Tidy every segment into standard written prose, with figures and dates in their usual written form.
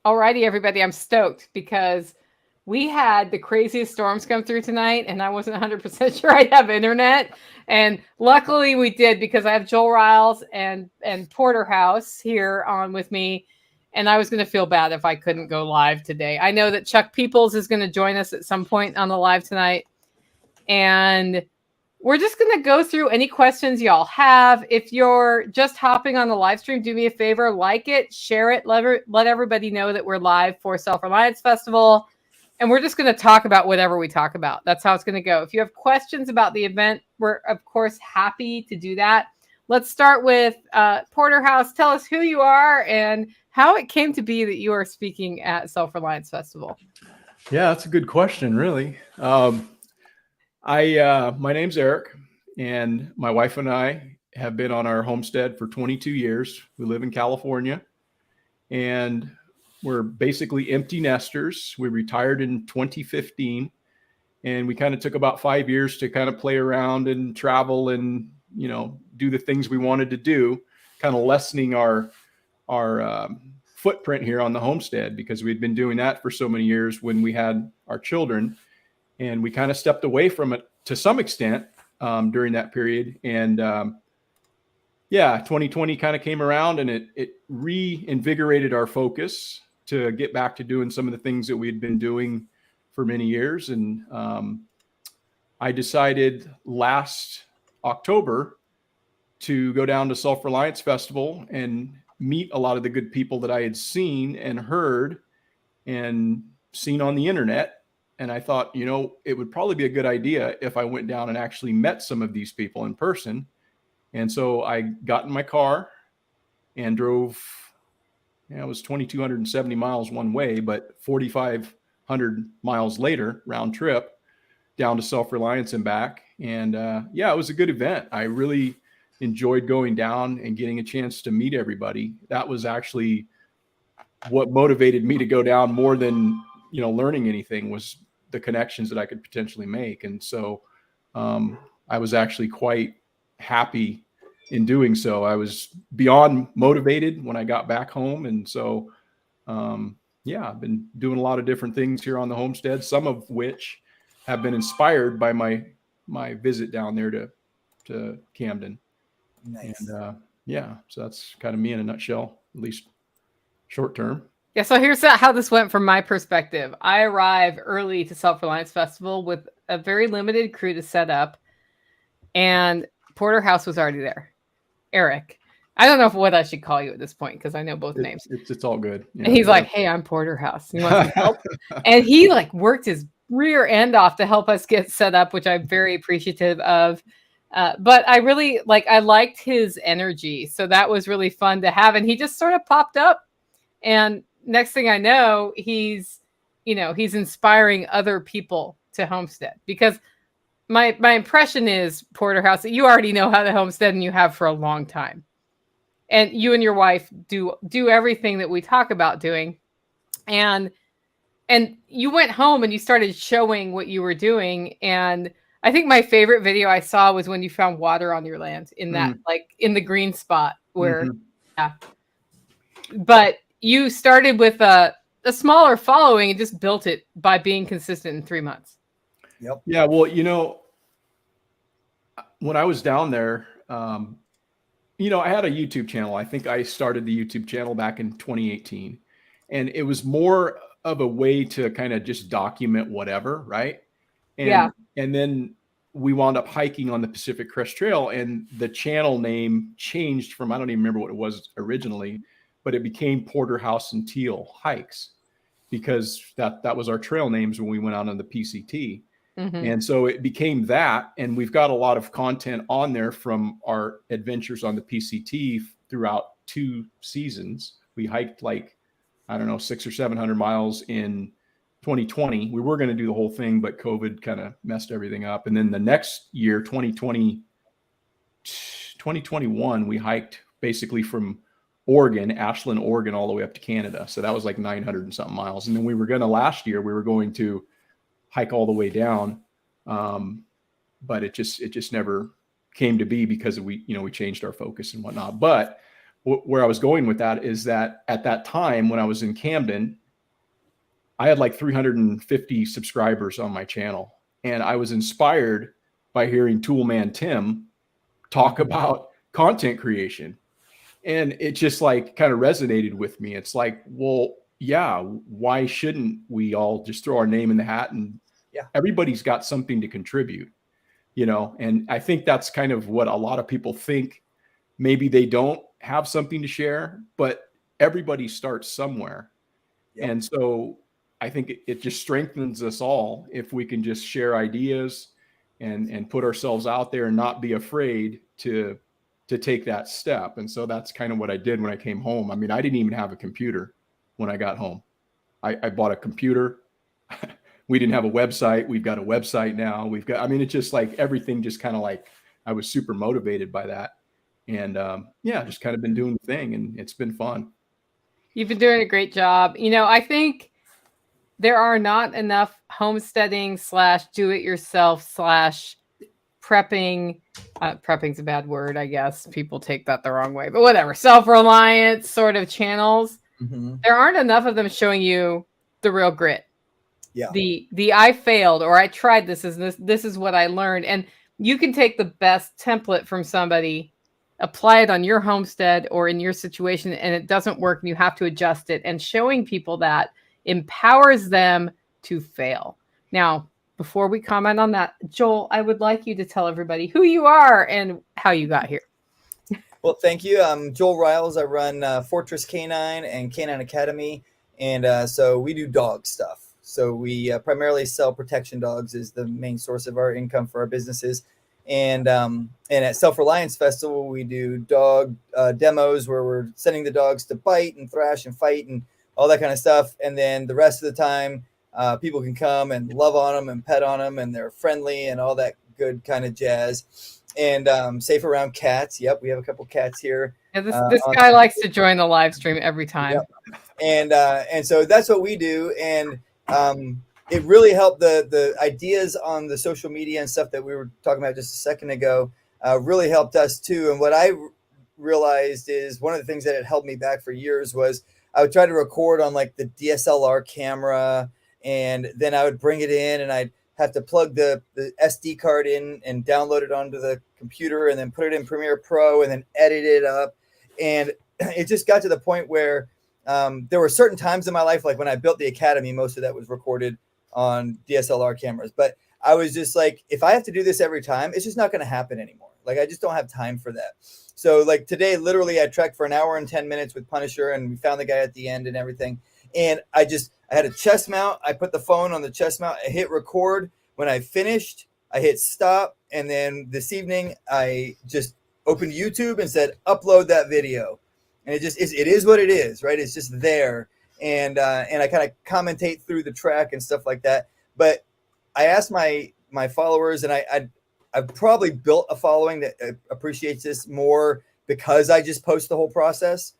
Alrighty, everybody. I'm stoked because we had the craziest storms come through tonight, and I wasn't 100% sure I'd have internet. And luckily we did, because I have Joel Riles and Porterhouse here on with me. And I was going to feel bad if I couldn't go live today. I know that Chuck Peoples is going to join us at some point on the live tonight. And we're just going to go through any questions y'all have. If you're just hopping on the live stream, do me a favor, like it, share it, let everybody know that we're live for Self Reliance Festival. And we're just going to talk about whatever we talk about. That's how it's going to go. If you have questions about the event, we're, of course, happy to do that. Let's start with Porterhouse. Tell us who you are and how it came to be that you are speaking at Self Reliance Festival. Yeah, that's a good question, really. My name's Eric, and my wife and I have been on our homestead for 22 years. We live in California, and we're basically empty nesters. We retired in 2015, and we kind of took about 5 years to kind of play around and travel and, do the things we wanted to do, kind of lessening our footprint here on the homestead, because we'd been doing that for so many years when we had our children. And we kind of stepped away from it to some extent during that period. And 2020 kind of came around, and it reinvigorated our focus to get back to doing some of the things that we'd been doing for many years. And I decided last October to go down to Self Reliance Festival and meet a lot of the good people that I had seen and heard and seen on the internet. And I thought, it would probably be a good idea if I went down and actually met some of these people in person. And so I got in my car and drove, it was 2,270 miles one way, but 4,500 miles later, round trip, down to Self Reliance and back. And it was a good event. I really enjoyed going down and getting a chance to meet everybody. That was actually what motivated me to go down more than, learning anything, was the connections that I could potentially make. And so I was actually quite happy in doing so. I was beyond motivated when I got back home. And so, I've been doing a lot of different things here on the homestead, some of which have been inspired by my visit down there to Camden. Nice. And so that's kind of me in a nutshell, at least short term. Yeah, so here's how this went from my perspective. I arrived early to Self Reliance Festival with a very limited crew to set up, and Porterhouse was already there. Eric. I don't know what I should call you at this point, because I know both names. It's all good. Yeah, and he's like, "Hey, I'm Porterhouse. You want some help?" And he worked his rear end off to help us get set up, which I'm very appreciative of. But I really I liked his energy. So that was really fun to have. And he just sort of popped up. And next thing I know, he's inspiring other people to homestead. Because my impression is, Porterhouse, that you already know how to homestead, and you have for a long time. And you and your wife do everything that we talk about doing. And you went home and you started showing what you were doing. And I think my favorite video I saw was when you found water on your land in that, in the green spot where, But you started with a smaller following and just built it by being consistent in 3 months. Yep. Yeah. Well, when I was down there, I had a YouTube channel. I think I started the YouTube channel back in 2018, and it was more of a way to kind of just document whatever. Right. And then we wound up hiking on the Pacific Crest Trail, and the channel name changed from, I don't even remember what it was originally, but it became Porterhouse and Teal Hikes, because that was our trail names when we went out on the PCT. And so it became that. And we've got a lot of content on there from our adventures on the PCT throughout 2 seasons. We hiked 600 or 700 miles in 2020. We were going to do the whole thing, but COVID kind of messed everything up. And then the next year, 2021, we hiked basically from Oregon, Ashland, Oregon, all the way up to Canada. So that was 900 and something miles. And then last year, we were going to hike all the way down. But it just never came to be, because we changed our focus and whatnot. But where I was going with that is that at that time when I was in Camden, I had like 350 subscribers on my channel. And I was inspired by hearing Toolman Tim talk about content creation. And it just like kind of resonated with me. It's like, well, yeah, why shouldn't we all just throw our name in the hat? And everybody's got something to contribute, you know? And I think that's kind of what a lot of people think. Maybe they don't have something to share, but everybody starts somewhere. Yep. And so I think it just strengthens us all if we can just share ideas and put ourselves out there and not be afraid to take that step. And so that's kind of what I did when I came home. I mean, I didn't even have a computer when I got home. I bought a computer. We didn't have a website. We've got a website now. I mean, it's just like everything just kind of like, I was super motivated by that. And just kind of been doing the thing, and it's been fun. You've been doing a great job. You know, I think there are not enough homesteading / do-it-yourself / prepping. Prepping's a bad word, I guess. People take that the wrong way, but whatever. Self-reliance sort of channels. Mm-hmm. There aren't enough of them showing you the real grit. Yeah. The I failed or I tried this is what I learned. And you can take the best template from somebody, apply it on your homestead or in your situation, and it doesn't work and you have to adjust it. And showing people that empowers them to fail. Now, before we comment on that, Joel, I would like you to tell everybody who you are and how you got here. Well, thank you. I'm Joel Riles. I run Fortress Canine and Canine Academy. And so we do dog stuff. So we primarily sell protection dogs is the main source of our income for our businesses. And at Self Reliance Festival, we do dog demos where we're sending the dogs to bite and thrash and fight and all that kind of stuff. And then the rest of the time, people can come and love on them and pet on them, and they're friendly and all that good kind of jazz. And safe around cats. Yep, we have a couple cats here. Yeah, this guy likes to join the live stream every time. Yep. And so that's what we do. And it really helped the ideas on the social media and stuff that we were talking about just a second ago really helped us too. And what I realized is one of the things that had held me back for years was I would try to record on like the DSLR camera, and then I would bring it in and I'd have to plug the SD card in and download it onto the computer and then put it in Premiere Pro and then edit it up. And it just got to the point where there were certain times in my life, like when I built the academy, most of that was recorded on DSLR cameras. But I was just like, if I have to do this every time, it's just not going to happen anymore. Like, I just don't have time for that. So like today, literally I trekked for an hour and 10 minutes with Punisher, and we found the guy at the end and everything. And I had a chest mount. I put the phone on the chest mount. I hit record. When I finished, I hit stop. And then this evening I just opened YouTube and said, upload that video. And it is what it is, right? It's just there. And I kind of commentate through the track and stuff like that. But I asked my followers, and I've probably built a following that appreciates this more because I just post the whole process.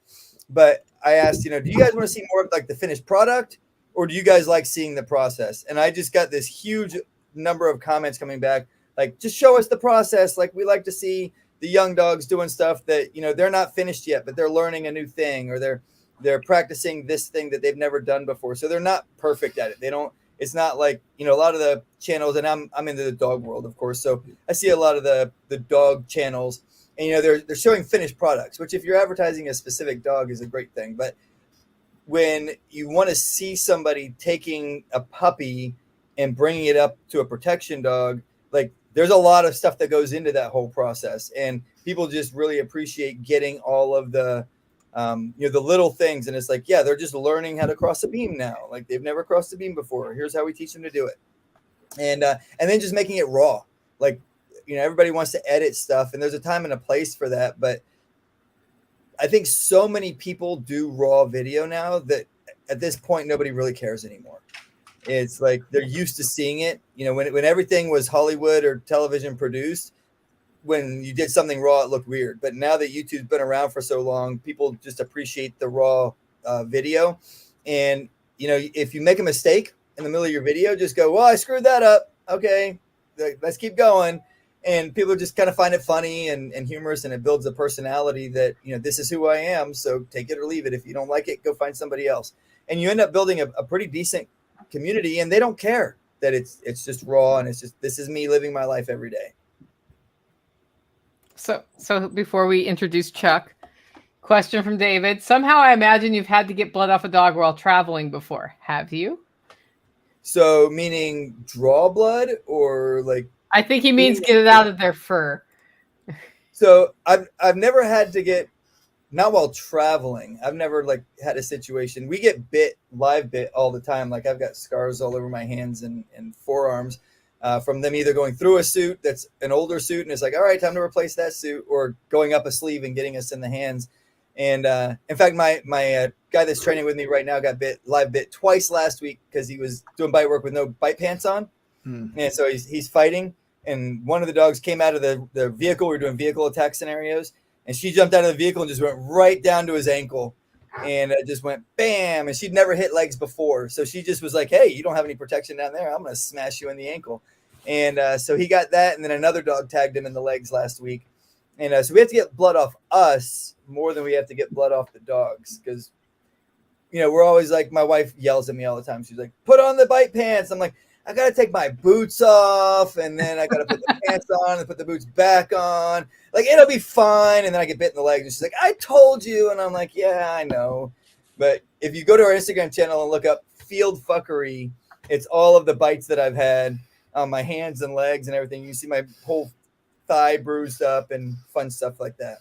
But I asked, do you guys want to see more of like the finished product, or do you guys like seeing the process? And I just got this huge number of comments coming back, like, just show us the process. Like, we like to see the young dogs doing stuff that, they're not finished yet, but they're learning a new thing, or they're practicing this thing that they've never done before. So they're not perfect at it. It's not like, a lot of the channels, and I'm into the dog world, of course. So I see a lot of the dog channels, and, they're showing finished products, which if you're advertising a specific dog is a great thing. But when you want to see somebody taking a puppy and bringing it up to a protection dog, like, there's a lot of stuff that goes into that whole process, and people just really appreciate getting all of the little things. And it's like, yeah, they're just learning how to cross a beam now. Like, they've never crossed a beam before. Here's how we teach them to do it. And then just making it raw. Like, everybody wants to edit stuff, and there's a time and a place for that. But I think so many people do raw video now that at this point, nobody really cares anymore. It's like they're used to seeing it. When everything was Hollywood or television produced, when you did something raw, it looked weird. But now that YouTube's been around for so long, people just appreciate the raw video. And, if you make a mistake in the middle of your video, just go, well, I screwed that up. Okay, let's keep going. And people just kind of find it funny and humorous, and it builds a personality that, this is who I am. So take it or leave it. If you don't like it, go find somebody else. And you end up building a pretty decent community, and they don't care that it's just raw, and it's just, this is me living my life every day. So before we introduce Chuck, question from David. Somehow I imagine you've had to get blood off a dog while traveling before. Have you? So meaning draw blood, or like? I think he means get it out of their fur. So I've never had to get, not while traveling. I've never had a situation. We get live bit all the time. Like I've got scars all over my hands and forearms from them either going through a suit that's an older suit and it's like, all right, time to replace that suit, or going up a sleeve and getting us in the hands. And in fact, my guy that's training with me right now got live bit twice last week because he was doing bite work with no bite pants on. And so he's fighting, and one of the dogs came out of the vehicle. We were doing vehicle attack scenarios, and she jumped out of the vehicle and just went right down to his ankle, and it just went bam. And she'd never hit legs before, so she just was like, hey, you don't have any protection down there, I'm going to smash you in the ankle. And so he got that, and then another dog tagged him in the legs last week. And so we have to get blood off us more than we have to get blood off the dogs, because we're always like, my wife yells at me all the time. She's like, put on the bite pants. I'm like, I got to take my boots off, and then I got to put the pants on and put the boots back on. Like, it'll be fine. And then I get bit in the leg, and she's like, I told you. And I'm like, yeah, I know. But if you go to our Instagram channel and look up Field Fuckery, it's all of the bites that I've had on my hands and legs and everything. You see my whole thigh bruised up and fun stuff like that.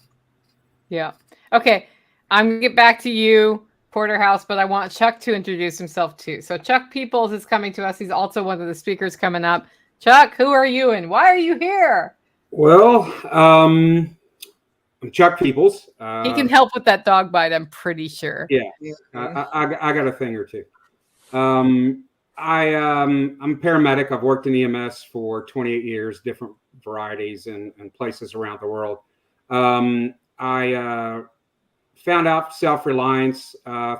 Yeah. Okay. I'm going to get back to you, Porterhouse, but I want Chuck to introduce himself too. So Chuck Peoples is coming to us. He's also one of the speakers coming up. Chuck, who are you and why are you here? Well, I'm Chuck Peoples. He can help with that dog bite, I'm pretty sure. Yeah. I got a thing or two. I'm a paramedic. I've worked in EMS for 28 years, different varieties and places around the world. I found out Self Reliance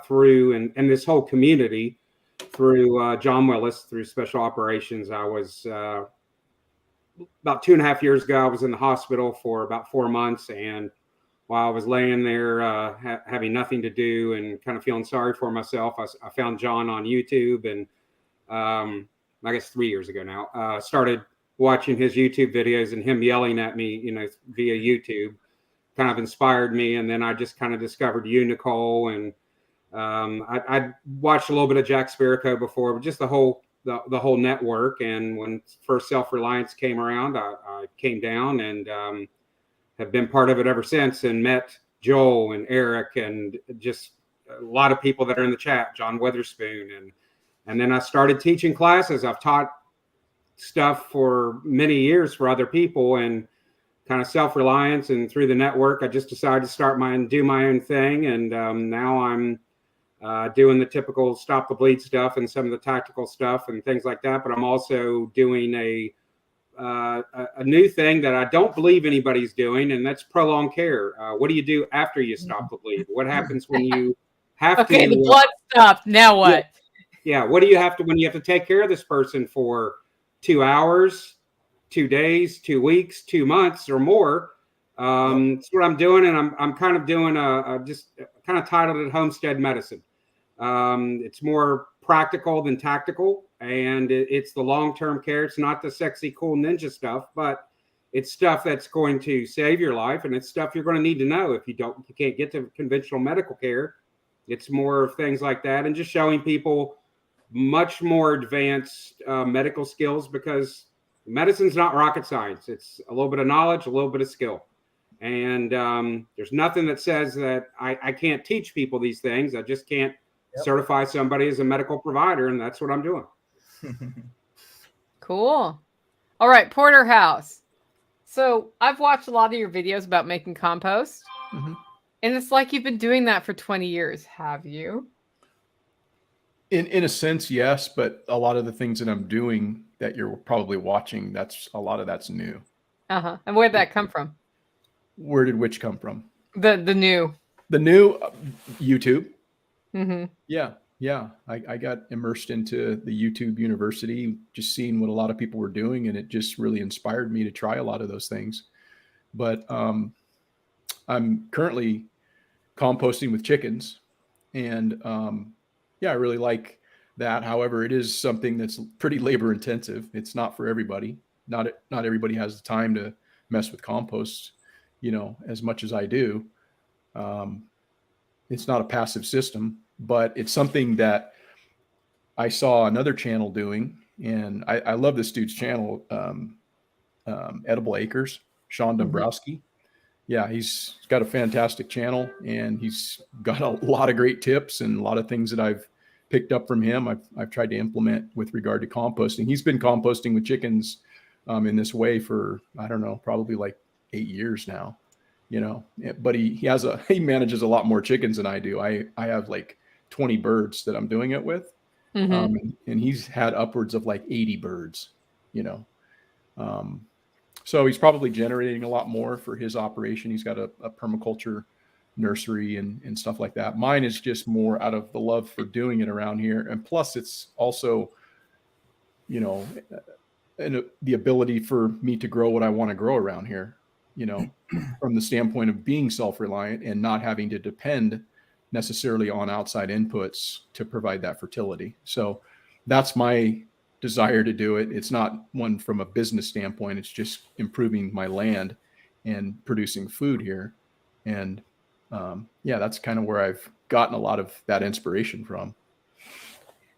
through and this whole community through John Willis, through Special Operations. I was about 2.5 years ago, I was in the hospital for about 4 months. And while I was laying there having nothing to do and kind of feeling sorry for myself, I found John on YouTube. And I guess 3 years ago now, started watching his YouTube videos, and him yelling at me, via YouTube kind of inspired me. And then I just kind of discovered you, Nicole. And I watched a little bit of Jack Spirico before, but just the whole network. And when first Self Reliance came around, I came down and have been part of it ever since, and met Joel and Eric and just a lot of people that are in the chat, John Witherspoon. And then I started teaching classes. I've taught stuff for many years for other people, and kind of Self Reliance, and through the network, I just decided to do my own thing. And now I'm doing the typical stop the bleed stuff and some of the tactical stuff and things like that. But I'm also doing a new thing that I don't believe anybody's doing, and that's prolonged care. What do you do after you stop the bleed? What happens when you have to? Okay, the blood stopped. Now what? Yeah. What do you have to, when you have to take care of this person for 2 hours, 2 days, 2 weeks, 2 months or more? That's what I'm doing. And I'm kind of doing just kind of titled it Homestead Medicine. It's more practical than tactical, and it's the long-term care. It's not the sexy, cool ninja stuff, but it's stuff that's going to save your life, and it's stuff you're going to need to know if you can't get to conventional medical care. It's more of things like that, and just showing people much more advanced medical skills, because medicine's not rocket science. It's a little bit of knowledge, a little bit of skill. And there's nothing that says that I can't teach people these things. I just can't certify somebody as a medical provider, and that's what I'm doing. Cool. All right, Porterhouse. So I've watched a lot of your videos about making compost, and it's like you've been doing that for 20 years. Have you? In a sense, yes, but a lot of the things that I'm doing that you're probably watching, a lot of that's new. And where'd that come from? Where did which come from? The new YouTube. Yeah. Yeah, I got immersed into the YouTube university, just seeing what a lot of people were doing, and it just really inspired me to try a lot of those things. But I'm currently composting with chickens, and yeah, I really like that. However, it is something that's pretty labor intensive. It's not for everybody. Not everybody has the time to mess with compost, as much as I do. Um, it's not a passive system, but it's something that I saw another channel doing, and I love this dude's channel, Edible Acres, Sean Mhm. Dombrowski. Yeah, he's got a fantastic channel, and he's got a lot of great tips and a lot of things that I've picked up from him. I've tried to implement with regard to composting. He's been composting with chickens in this way for, I don't know, probably like 8 years now. But he manages a lot more chickens than I do. I have like 20 birds that I'm doing it with, Mhm. and he's had upwards of like 80 birds. You know, um, so he's probably generating a lot more for his operation. He's got a permaculture nursery and stuff like that. Mine is just more out of the love for doing it around here. And plus it's also, you know, the ability for me to grow what I want to grow around here, from the standpoint of being self-reliant and not having to depend necessarily on outside inputs to provide that fertility. So that's my desire to do it. It's not one from a business standpoint. It's just improving my land and producing food here. And yeah, that's kind of where I've gotten a lot of that inspiration from.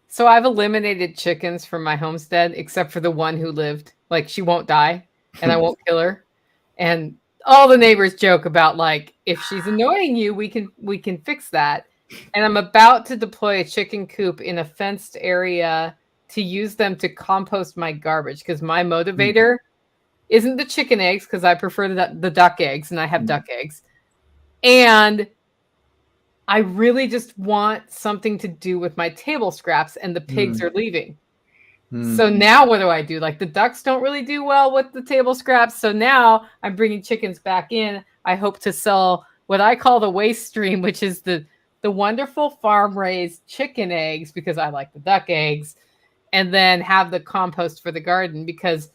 So I've eliminated chickens from my homestead, except for the one who lived. Like, she won't die, and I won't kill her. And all the neighbors joke about, like, if she's annoying you, we can fix that. And I'm about to deploy a chicken coop in a fenced area to use them to compost my garbage, because my motivator isn't the chicken eggs, because I prefer the duck eggs, and I have duck eggs. And I really just want something to do with my table scraps, and the pigs are leaving. So now what do? Like, the ducks don't really do well with the table scraps. So now I'm bringing chickens back in. I hope to sell what I call the waste stream, which is the wonderful farm raised chicken eggs, because I like the duck eggs, and then have the compost for the garden. Because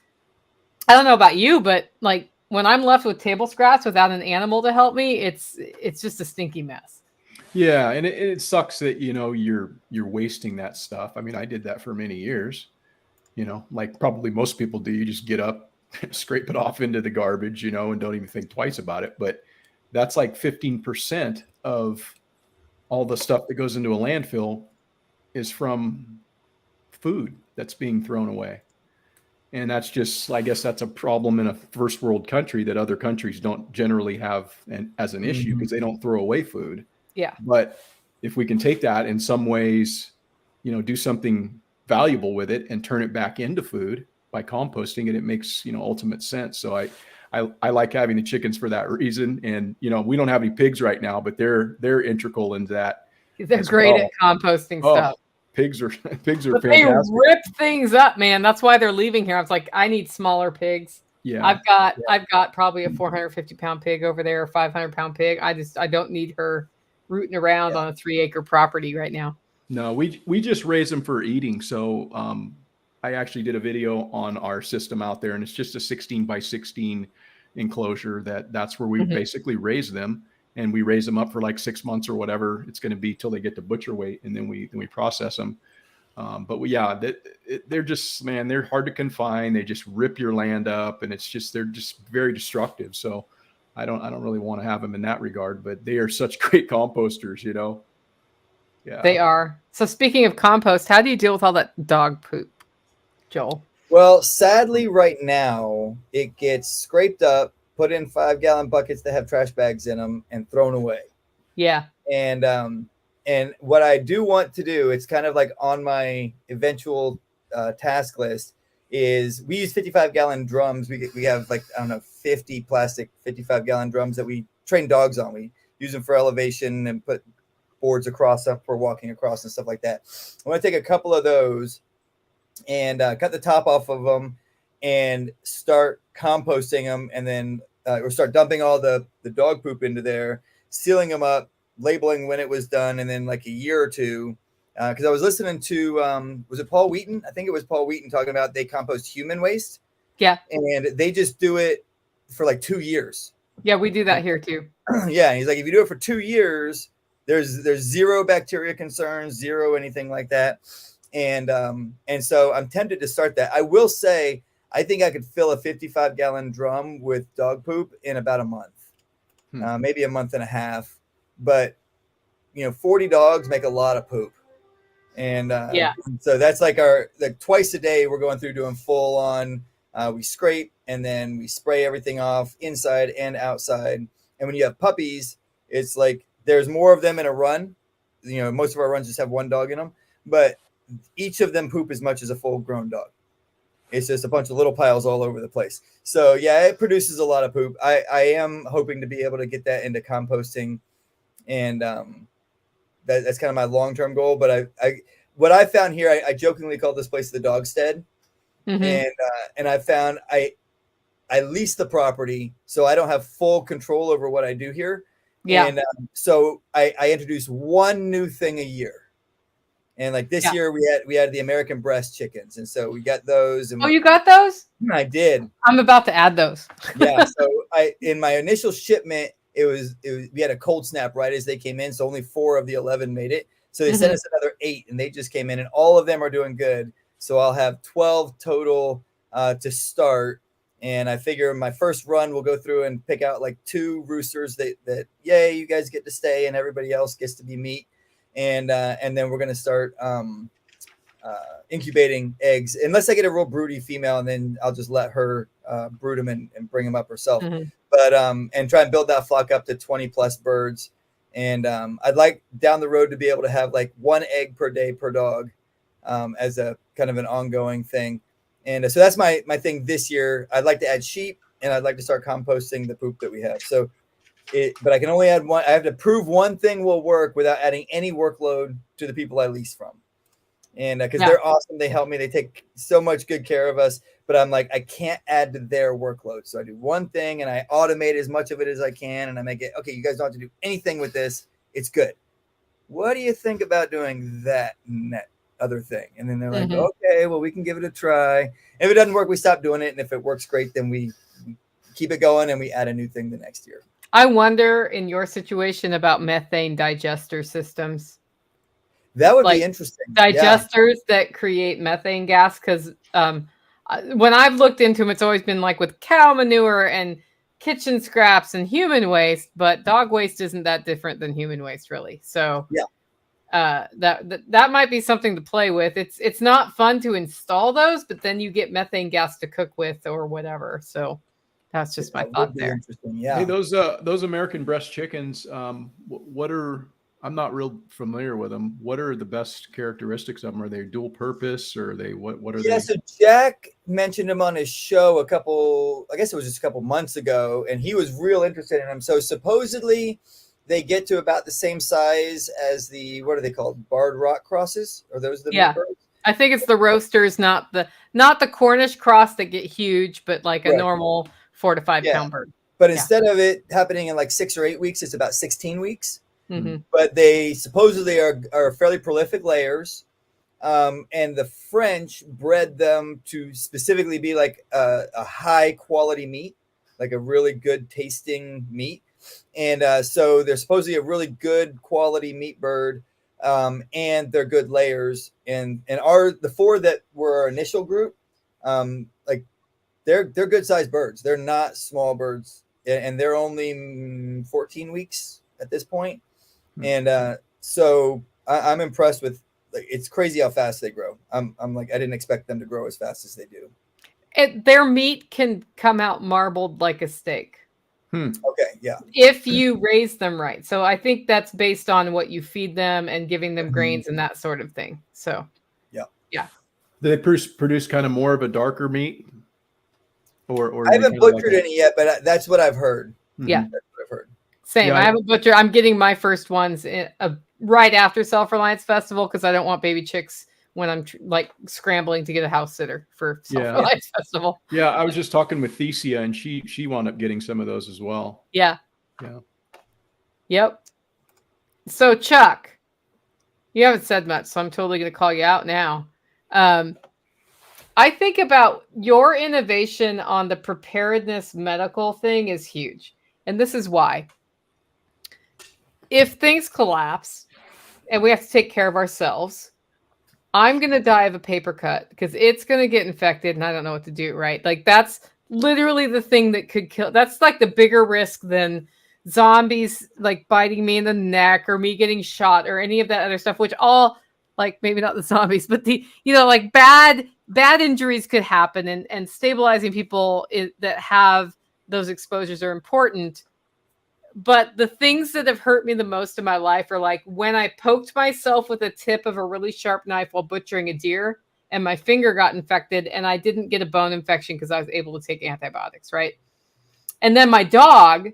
I don't know about you, but like, when I'm left with table scraps without an animal to help me, it's just a stinky mess. Yeah, and it sucks that you're wasting that stuff. I mean, I did that for many years. Like probably most people do. You just get up, scrape it off into the garbage, and don't even think twice about it. But that's like 15% of all the stuff that goes into a landfill is from food that's being thrown away. And that's just, I guess that's a problem in a first world country that other countries don't generally have as an issue, because they don't throw away food. Yeah. But if we can take that in some ways, do something valuable with it and turn it back into food by composting it, it makes, ultimate sense. So I like having the chickens for that reason. And, we don't have any pigs right now, but they're integral into that. They're great at composting stuff. Pigs are But fantastic. they rip things up, man. That's why they're leaving here. I was like, I need smaller pigs. Yeah. I've got probably a 450-pound pig over there, a 500-pound pig. I don't need her rooting around on a 3-acre property right now. No, we just raise them for eating. So I actually did a video on our system out there, and it's just a 16 by 16 enclosure that's where we basically raise them, and we raise them up for like 6 months or whatever it's going to be till they get to butcher weight, and then we process them. They're just, man, they're hard to confine. They just rip your land up, and they're just very destructive. So I don't really want to have them in that regard, but they are such great composters, Yeah. They are. So speaking of compost, how do you deal with all that dog poop, Joel? Well, sadly, right now, it gets scraped up, put in 5-gallon buckets that have trash bags in them, and thrown away. Yeah. And what I do want to do, it's kind of like on my eventual task list, is we use 55-gallon drums. We have, like, I don't know, 50 plastic 55-gallon drums that we train dogs on. We use them for elevation and put boards across up for walking across and stuff like that. I want to take a couple of those and cut the top off of them and start composting them, and then or start dumping all the dog poop into there, sealing them up, labeling when it was done, and then like a year or two, because I was listening to was it Paul Wheaton? I think it was Paul Wheaton talking about they compost human waste. Yeah. And they just do it for like 2 years. Yeah, we do that here too. Yeah, and he's like, if you do it for 2 years, there's zero bacteria concerns, zero anything like that. And so I'm tempted to start that. I will say, I think I could fill a 55-gallon drum with dog poop in about a month, maybe a month and a half. But 40 dogs make a lot of poop, and so that's like twice a day we're going through doing full on. We scrape and then we spray everything off inside and outside. And when you have puppies, it's like there's more of them in a run. Most of our runs just have one dog in them, but each of them poop as much as a full-grown dog. It's just a bunch of little piles all over the place. So yeah, it produces a lot of poop. I am hoping to be able to get that into composting, and that's kind of my long-term goal. But what I found here, I jokingly called this place the Dogstead. Mm-hmm. And I found I lease the property, so I don't have full control over what I do here. Yeah. And so I introduce one new thing a year. And like this year we had the American Bresse chickens, and so we got those. And you got those? I did. I'm about to add those. Yeah. So in my initial shipment, we had a cold snap right as they came in, so only 4 of the 11 made it. So they sent us another 8, and they just came in, and all of them are doing good. So I'll have 12 total to start. And I figure my first run will go through and pick out like 2 roosters that yay, you guys get to stay, and everybody else gets to be meat. And then we're going to start incubating eggs, unless I get a real broody female, and then I'll just let her brood them and bring them up herself. Mm-hmm. But and try and build that flock up to 20 plus birds. And I'd like down the road to be able to have like 1 egg per day per dog as a kind of an ongoing thing. And so that's my thing this year. I'd like to add sheep, and I'd like to start composting the poop that we have. So but I can only add one. I have to prove one thing will work without adding any workload to the people I lease from. And because they're awesome, they help me. They take so much good care of us. But I'm like, I can't add to their workload. So I do one thing, and I automate as much of it as I can. And I make it, okay, you guys don't have to do anything with this. It's good. What do you think about doing that other thing? And then they're like, okay, well, we can give it a try. If it doesn't work, we stop doing it. And if it works great, then we keep it going and we add a new thing the next year. I wonder in your situation about methane digester systems. That would be interesting. Digesters that create methane gas, because when I've looked into them, it's always been like with cow manure and kitchen scraps and human waste, but dog waste isn't that different than human waste, really. So that might be something to play with. It's not fun to install those, but then you get methane gas to cook with or whatever. So that's just my thought there. Yeah. Hey, those American Bresse chickens, I'm not real familiar with them. What are the best characteristics of them? Are they dual purpose, or are they what are they? Yeah, so Jack mentioned them on his show a couple months ago, and he was real interested in them. So supposedly they get to about the same size as what are they called? Barred rock crosses? Are those the birds? I think it's the roasters, not the Cornish cross that get huge, but like a normal 4 to 5 pound bird. But instead of it happening in like 6 or 8 weeks, it's about 16 weeks. Mm-hmm. But they supposedly are fairly prolific layers. And the French bred them to specifically be like a high quality meat, like a really good tasting meat. And so they're supposedly a really good quality meat bird. And they're good layers. And the 4 that were our initial group, like they're good sized birds. They're not small birds, and they're only 14 weeks at this point. And so I'm impressed with, like, it's crazy how fast they grow. I'm like, I didn't expect them to grow as fast as they do. Their meat can come out marbled like a steak. Okay, yeah. If you raise them right. So I think that's based on what you feed them and giving them grains and that sort of thing. So yeah. Do they produce kind of more of a darker meat? Or I haven't butchered any yet, but that's what I've heard. Yeah. That's what I've heard. Same. I haven't butchered. I'm getting my first ones right after Self Reliance Festival, because I don't want baby chicks when I'm like scrambling to get a house sitter for Self Reliance Festival. Yeah, I was just talking with Thesia, and she wound up getting some of those as well. Yeah. Yep. So Chuck, You haven't said much, so I'm totally going to call you out now. I think about your innovation on the preparedness medical thing is huge. And this is why. If things collapse and we have to take care of ourselves, I'm going to die of a paper cut because it's going to get infected and I don't know what to do, right? Like that's literally the thing that could kill. That's like the bigger risk than zombies like biting me in the neck or me getting shot or any of that other stuff, which all like maybe not the zombies, but the, like bad injuries could happen, and stabilizing people that have those exposures are important. But the things that have hurt me the most in my life are like when I poked myself with the tip of a really sharp knife while butchering a deer and my finger got infected and I didn't get a bone infection because I was able to take antibiotics, right? And then my dog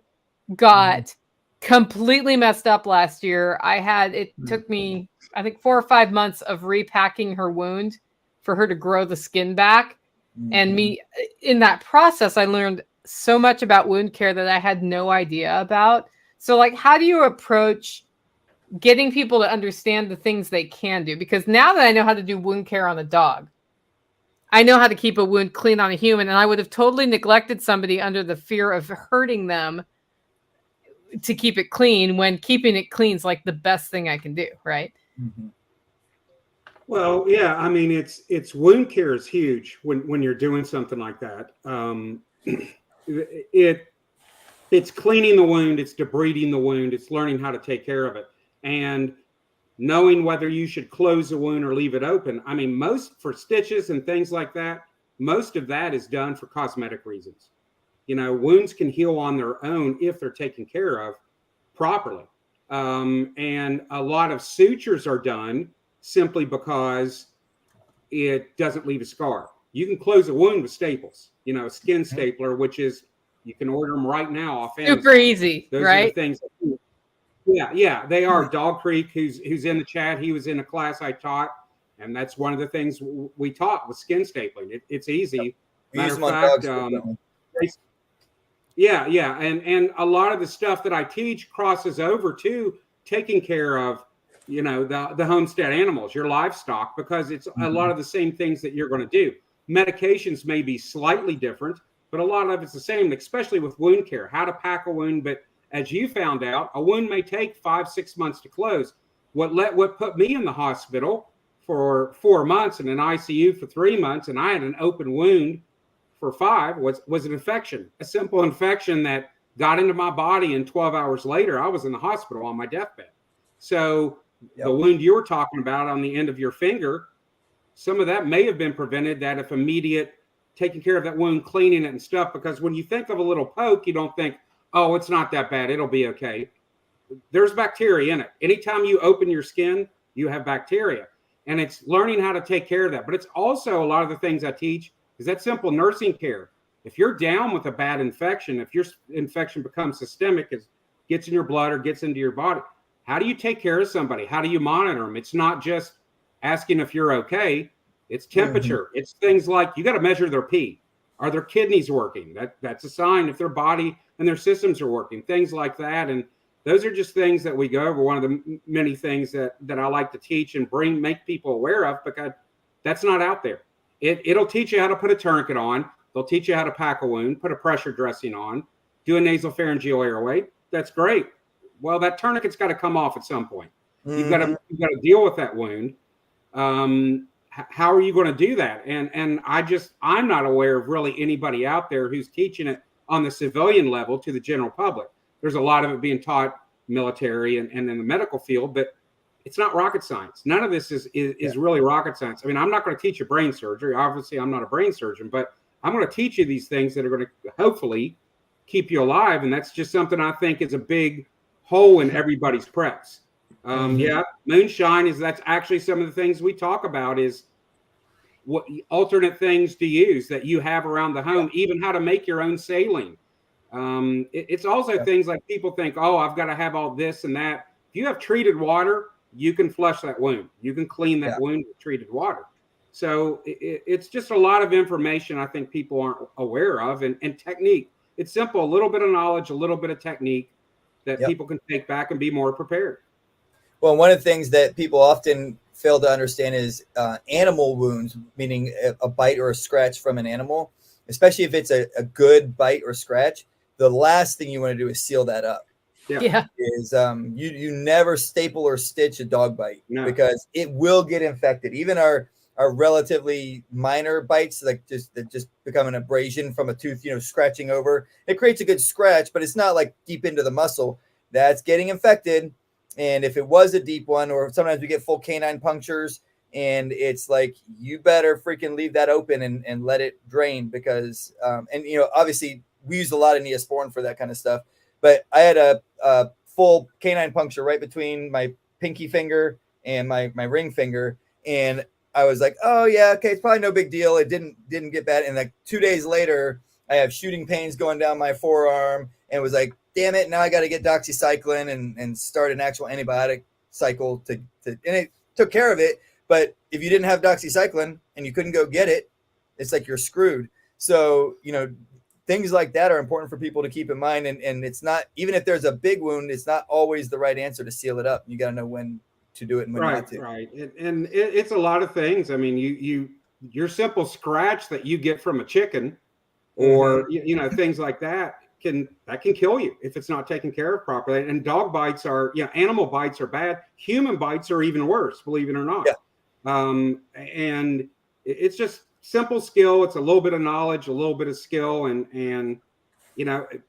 got completely messed up last year. It took me, I think, 4 or 5 months of repacking her wound for her to grow the skin back. And in that process, I learned so much about wound care that I had no idea about. So like, how do you approach getting people to understand the things they can do? Because now that I know how to do wound care on a dog, I know how to keep a wound clean on a human. And I would have totally neglected somebody under the fear of hurting them to keep it clean, when keeping it clean is like the best thing I can do. Right. Mm-hmm. Well, yeah, I mean, it's wound care is huge when you're doing something like that. It's cleaning the wound, it's debriding the wound, it's learning how to take care of it, and knowing whether you should close the wound or leave it open. I mean, most for stitches and things like that, most of that is done for cosmetic reasons. Wounds can heal on their own if they're taken care of properly. And a lot of sutures are done simply because it doesn't leave a scar. You can close a wound with staples, a skin stapler, which is, you can order them right now off Amazon. Super easy, Those right? are the things. Yeah, they are. Dog Creek, who's in the chat, he was in a class I taught, and that's one of the things we taught was skin stapling. It's easy. Matter of fact, and a lot of the stuff that I teach crosses over to taking care of, the homestead animals, your livestock, because it's a lot of the same things that you're going to do. Medications may be slightly different, but a lot of it's the same, especially with wound care, how to pack a wound. But as you found out, a wound may take 5-6 months to close. What put me in the hospital for 4 months and in ICU for 3 months, and I had an open wound for 5, was an infection, a simple infection that got into my body, and 12 hours later, I was in the hospital on my deathbed. So the wound you were talking about on the end of your finger, some of that may have been prevented, that if immediate taking care of that wound, cleaning it and stuff, because when you think of a little poke, you don't think, oh, it's not that bad, it'll be okay. There's bacteria in it. Anytime you open your skin, you have bacteria, and it's learning how to take care of that. But it's also a lot of the things I teach is that simple nursing care. If you're down with a bad infection, if your infection becomes systemic, it gets in your blood or gets into your body, how do you take care of somebody? How do you monitor them? It's not just asking if you're okay. It's temperature. It's things like you got to measure their pee. Are their kidneys working? That's a sign if their body and their systems are working. Things like that. And those are just things that we go over. One of the many things that I like to teach and make people aware of, because that's not out there. It'll teach you how to put a tourniquet on. They'll teach you how to pack a wound, put a pressure dressing on, do a nasopharyngeal airway. That's great. Well, that tourniquet's got to come off at some point. You've got to deal with that wound. How are you going to do that? And I'm not aware of really anybody out there who's teaching it on the civilian level to the general public. There's a lot of it being taught military and in the medical field, but it's not rocket science. None of this is really rocket science. I mean, I'm not going to teach you brain surgery. Obviously, I'm not a brain surgeon, but I'm going to teach you these things that are going to hopefully keep you alive. And that's just something I think is a big hole in everybody's preps. Moonshine that's actually some of the things we talk about is what alternate things to use that you have around the home, even how to make your own saline. It's also things like people think, oh, I've got to have all this and that. If you have treated water, you can flush that wound. You can clean that wound with treated water. So it's just a lot of information I think people aren't aware of, and technique. It's simple, a little bit of knowledge, a little bit of technique that people can take back and be more prepared. Well, one of the things that people often fail to understand is animal wounds, meaning a bite or a scratch from an animal, especially if it's a good bite or scratch. The last thing you want to do is seal that up. Yeah. Is you never staple or stitch a dog bite because it will get infected. Even our relatively minor bites, like just become an abrasion from a tooth, scratching over. It creates a good scratch, but it's not like deep into the muscle. That's getting infected. And if it was a deep one, or sometimes we get full canine punctures, and it's like, you better freaking leave that open and let it drain because, obviously we use a lot of Neosporin for that kind of stuff. But I had a full canine puncture right between my pinky finger and my ring finger. And I was like, oh yeah, okay, it's probably no big deal. It didn't get bad. And like 2 days later, I have shooting pains going down my forearm, and was like, damn it, now I got to get doxycycline and start an actual antibiotic cycle and it took care of it. But if you didn't have doxycycline and you couldn't go get it, it's like you're screwed. So, things like that are important for people to keep in mind. And it's not, even if there's a big wound, it's not always the right answer to seal it up. You got to know when to do it and when not to. Right. And it's a lot of things. I mean, your simple scratch that you get from a chicken or, things like that can kill you if it's not taken care of properly. And dog bites are, animal bites are bad. Human bites are even worse, believe it or not. Yeah. And it's just simple skill. It's a little bit of knowledge, a little bit of skill. And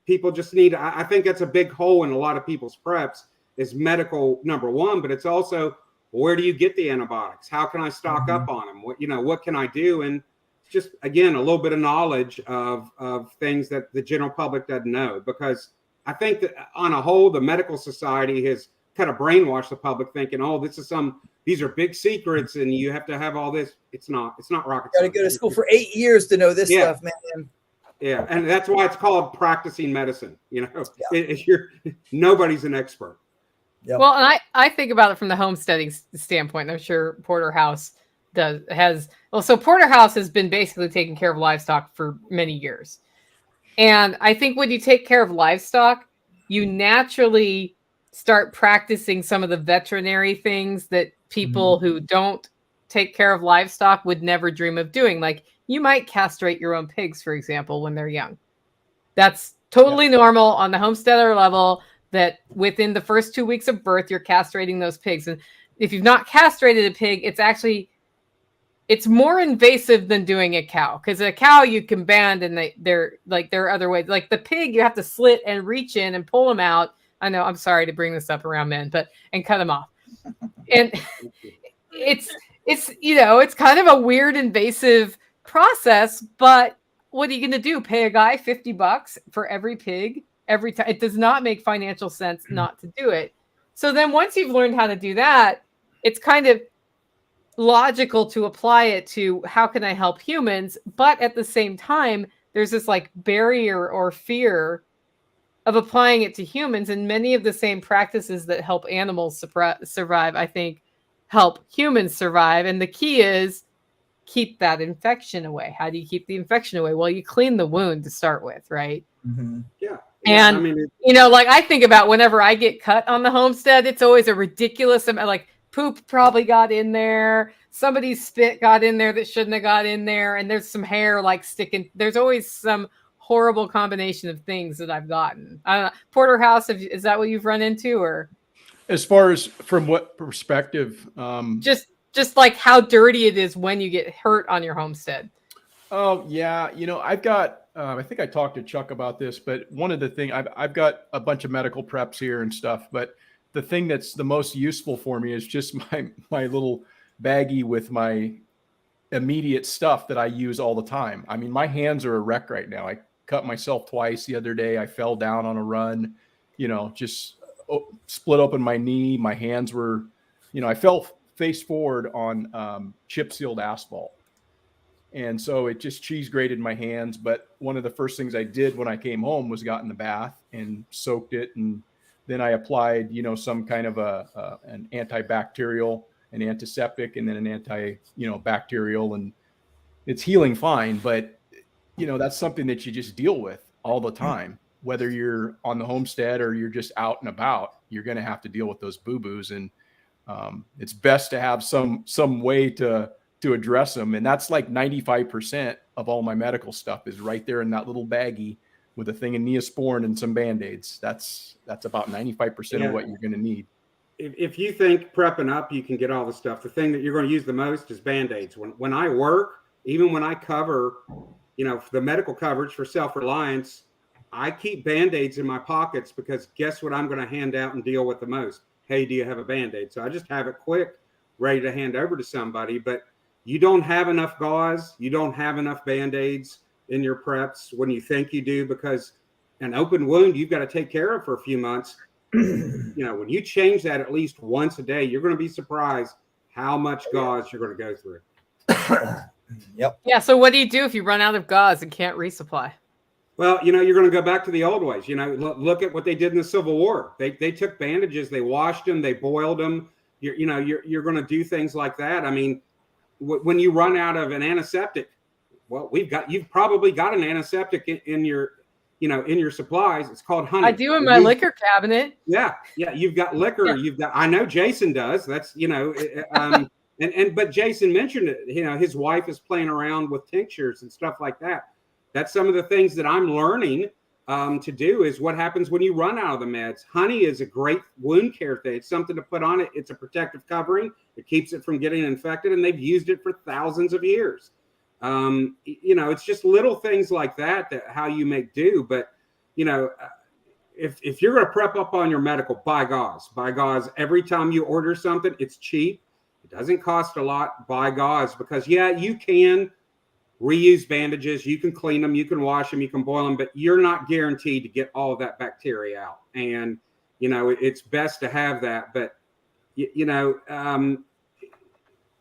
people just need, I think that's a big hole in a lot of people's preps is medical, number one, but it's also, where do you get the antibiotics? How can I stock up on them? What can I do? And just, again, a little bit of knowledge of things that the general public doesn't know, because I think that on a whole, the medical society has kind of brainwashed the public thinking, oh, these are big secrets and you have to have all this. It's not rocket science. Got to go to school for 8 years to know this stuff, man. Yeah. And that's why it's called practicing medicine. Nobody's an expert. Yep. Well, and I think about it from the homesteading standpoint. I'm sure Porterhouse so Porterhouse has been basically taking care of livestock for many years. And I think when you take care of livestock, you naturally start practicing some of the veterinary things that people who don't take care of livestock would never dream of doing. Like, you might castrate your own pigs, for example, when they're young. That's totally normal on the homesteader level, that within the first 2 weeks of birth, you're castrating those pigs. And if you've not castrated a pig, it's more invasive than doing a cow, because a cow you can band and there are other ways. Like the pig, you have to slit and reach in and pull them out. I know, I'm sorry to bring this up around men, and cut them off. And it's kind of a weird, invasive process, but what are you going to do? Pay a guy $50 for every pig every time? It does not make financial sense not to do it. So then once you've learned how to do that, it's kind of logical to apply it to how can I help humans? But at the same time, there's this like barrier or fear of applying it to humans, and many of the same practices that help animals survive, I think, help humans survive. And the key is keep that infection away. How do you keep the infection away? Well, you clean the wound to start with, right? Mm-hmm. Yeah. And, I think about whenever I get cut on the homestead, it's always a ridiculous amount, like poop probably got in there. Somebody's spit got in there that shouldn't have got in there. And there's some hair like sticking. There's always some horrible combination of things that I've gotten. I don't know. Porterhouse, is that what you've run into, or? As far as from what perspective? Just like how dirty it is when you get hurt on your homestead. Oh yeah. I've got, I think I talked to Chuck about this, but one of the things, I've got a bunch of medical preps here and stuff, but the thing that's the most useful for me is just my little baggie with my immediate stuff that I use all the time. I mean, my hands are a wreck right now. I cut myself twice the other day. I fell down on a run, just split open my knee. My hands were, I fell face forward on chip sealed asphalt. And so it just cheese grated my hands. But one of the first things I did when I came home was got in the bath and soaked it. And then I applied, some kind of an antibacterial, an antiseptic, and then an bacterial, and it's healing fine. But, that's something that you just deal with all the time, whether you're on the homestead or you're just out and about. You're going to have to deal with those boo-boos. And it's best to have some way to address them. And that's like 95% of all my medical stuff is right there in that little baggie with a thing of Neosporin and some Band-Aids. That's about 95% of what you're going to need. If you think prepping up, you can get all the stuff. The thing that you're going to use the most is Band-Aids. When I work, even when I cover, the medical coverage for Self Reliance, I keep Band-Aids in my pockets because guess what I'm going to hand out and deal with the most? Hey, do you have a Band-Aid? So I just have it quick, ready to hand over to somebody. But you don't have enough gauze. You don't have enough Band-Aids in your preps when you think you do, because an open wound you've got to take care of for a few months. When you change that at least once a day, you're going to be surprised how much gauze you're going to go through. Yep. Yeah. So what do you do if you run out of gauze and can't resupply? Well, you're going to go back to the old ways. Look at what they did in the Civil War. They took bandages, they washed them, they boiled them. You're going to do things like that. I mean, when you run out of an antiseptic, well, you've probably got an antiseptic in your supplies. It's called honey. I do in my liquor cabinet. Yeah. You've got liquor. Yeah. I know Jason does. That's but Jason mentioned it. His wife is playing around with tinctures and stuff like that. That's some of the things that I'm learning to do. Is what happens when you run out of the meds. Honey is a great wound care thing. It's something to put on it. It's a protective covering. It keeps it from getting infected, and they've used it for thousands of years. It's just little things like that how you make do. But if you're going to prep up on your medical, buy gauze. Every time you order something, it's cheap. It doesn't cost a lot. Buy gauze, because you can reuse bandages. You can clean them, you can wash them, you can boil them, but you're not guaranteed to get all of that bacteria out. And, it's best to have that. But,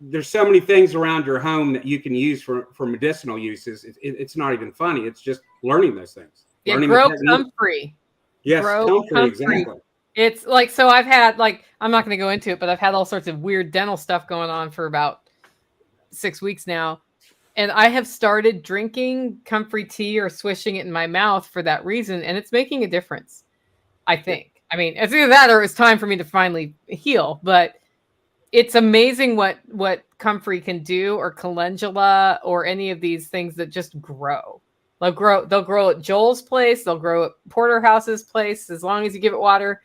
there's so many things around your home that you can use for medicinal uses. It's not even funny. It's just learning those things. Yeah, grow comfrey. Yes, comfrey, exactly. It's like, so I've had, I'm not going to go into it, but I've had all sorts of weird dental stuff going on for about 6 weeks now. And I have started drinking comfrey tea or swishing it in my mouth for that reason. And it's making a difference, I think. I mean, it's either that or it's time for me to finally heal. But it's amazing what comfrey can do, or calendula, or any of these things that just grow. They'll grow at Joel's place. They'll grow at Porterhouse's place, as long as you give it water.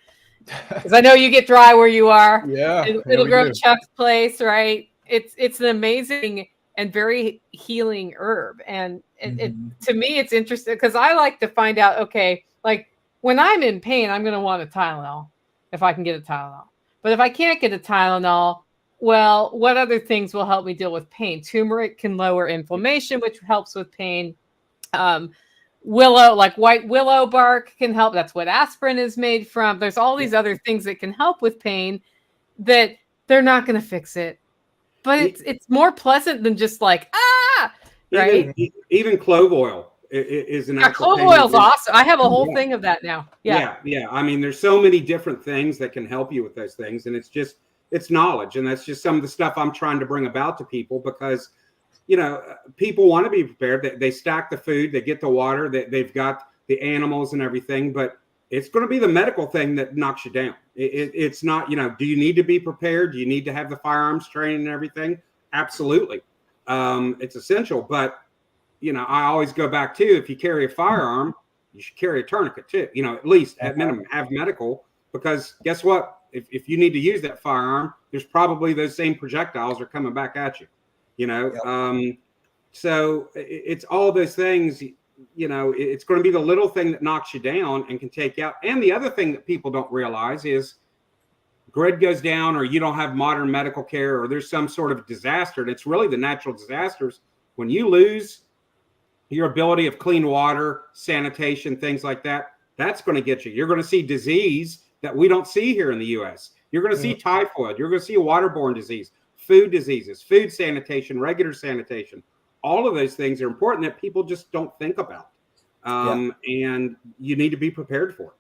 Because I know you get dry where you are. Yeah. It'll grow at Chuck's place, right? It's an amazing and very healing herb. And to me, it's interesting because I like to find out, okay, like when I'm in pain, I'm going to want a Tylenol if I can get a Tylenol. But if I can't get a Tylenol, well, what other things will help me deal with pain? Turmeric can lower inflammation, which helps with pain. Willow, like white willow bark, can help. That's what aspirin is made from. There's all these other things that can help with pain that they're not going to fix it. But it's more pleasant than just like, right? Even clove oil is an actual clove oil's awesome. I have a whole thing of that now. Yeah. I mean, there's so many different things that can help you with those things. And it's knowledge. And that's just some of the stuff I'm trying to bring about to people, because, people want to be prepared. They stack the food, they get the water, they've got the animals and everything, but it's going to be the medical thing that knocks you down. It's not, do you need to be prepared? Do you need to have the firearms training and everything? Absolutely. It's essential. But, I always go back to, if you carry a firearm, you should carry a tourniquet too, at least at minimum have medical, because guess what? If you need to use that firearm, there's probably those same projectiles are coming back at you, so it's all those things. It's going to be the little thing that knocks you down and can take you out. And the other thing that people don't realize is grid goes down, or you don't have modern medical care, or there's some sort of disaster. And it's really the natural disasters. When you lose your ability of clean water, sanitation, things like that, that's going to get you. You're going to see disease that we don't see here in the U.S. You're going to see typhoid. You're going to see waterborne disease, food diseases, food sanitation, regular sanitation. All of those things are important that people just don't think about. And you need to be prepared for it.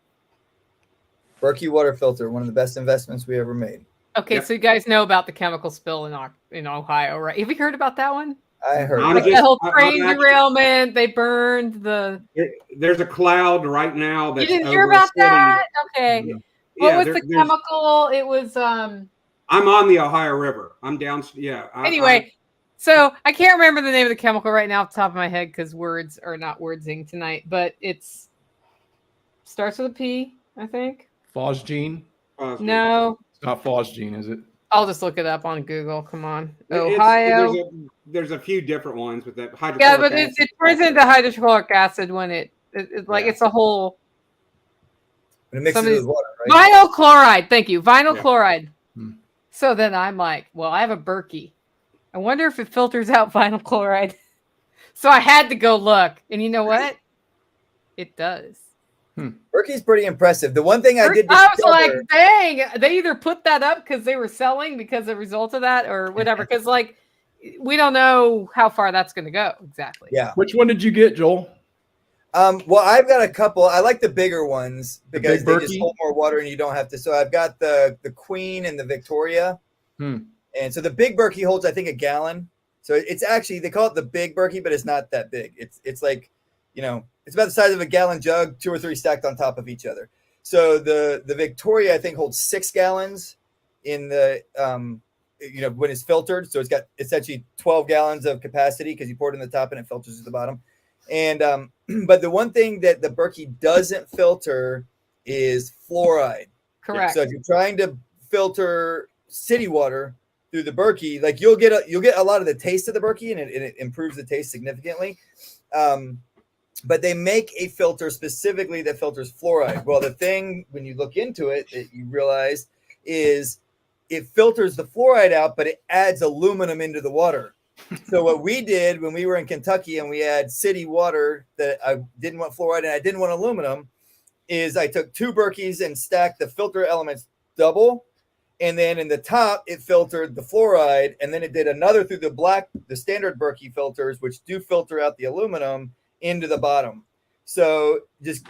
Berkey water filter, one of the best investments we ever made. Okay, so you guys know about the chemical spill in Ohio, right? Have you heard about that one? I heard the whole train derailment. They burned the. There's a cloud right now. You didn't hear about that? Okay. What was the chemical? It was I'm on the Ohio River. I'm down. Yeah. Anyway, so I can't remember the name of the chemical right now off the top of my head because words are not wordsing tonight, but it's starts with a P, I think. Phosgene? No. It's not phosgene, is it? I'll just look it up on Google. Come on. Ohio. There's a few different ones with that hydrochloric Yeah, but acid. it turns into hydrochloric acid when it's like it's a whole. When it mixes with water, right? Vinyl chloride. Thank you. Vinyl Yeah. chloride. Hmm. So then I'm like, well, I have a Berkey. I wonder if it filters out vinyl chloride. So I had to go look. And you know what? It does. Berkey's pretty impressive. The one thing I did I was discover, like, dang, they either put that up because they were selling because of the result of that or whatever. Because like, we don't know how far that's going to go exactly. yeah. Which one did you get, Joel? Well, I've got a couple. I like the bigger ones because big they just Berkey? hold more water and you don't have to. So I've got the Queen and the Victoria. And so the big Berkey holds, I think, a gallon. So it's actually, they call it the big Berkey, but it's not that big. It's like, you know, it's about the size of a gallon jug, 2 or 3 stacked on top of each other. So the Victoria, I think, holds 6 gallons in the, you know, when it's filtered. So it's got essentially 12 gallons of capacity because you pour it in the top and it filters at the bottom. And, but the one thing that the Berkey doesn't filter is fluoride. Correct. So if you're trying to filter city water through the Berkey, like you'll get a lot of the taste of the Berkey and it improves the taste significantly. But they make a filter specifically that filters fluoride. Well, the thing when you look into it that you realize is it filters the fluoride out, but it adds aluminum into the water. So what we did when we were in Kentucky and we had city water that I didn't want fluoride and I didn't want aluminum is I took 2 Berkeys and stacked the filter elements double. And then in the top, it filtered the fluoride. And then it did another through the standard Berkey filters, which do filter out the aluminum into the bottom. So just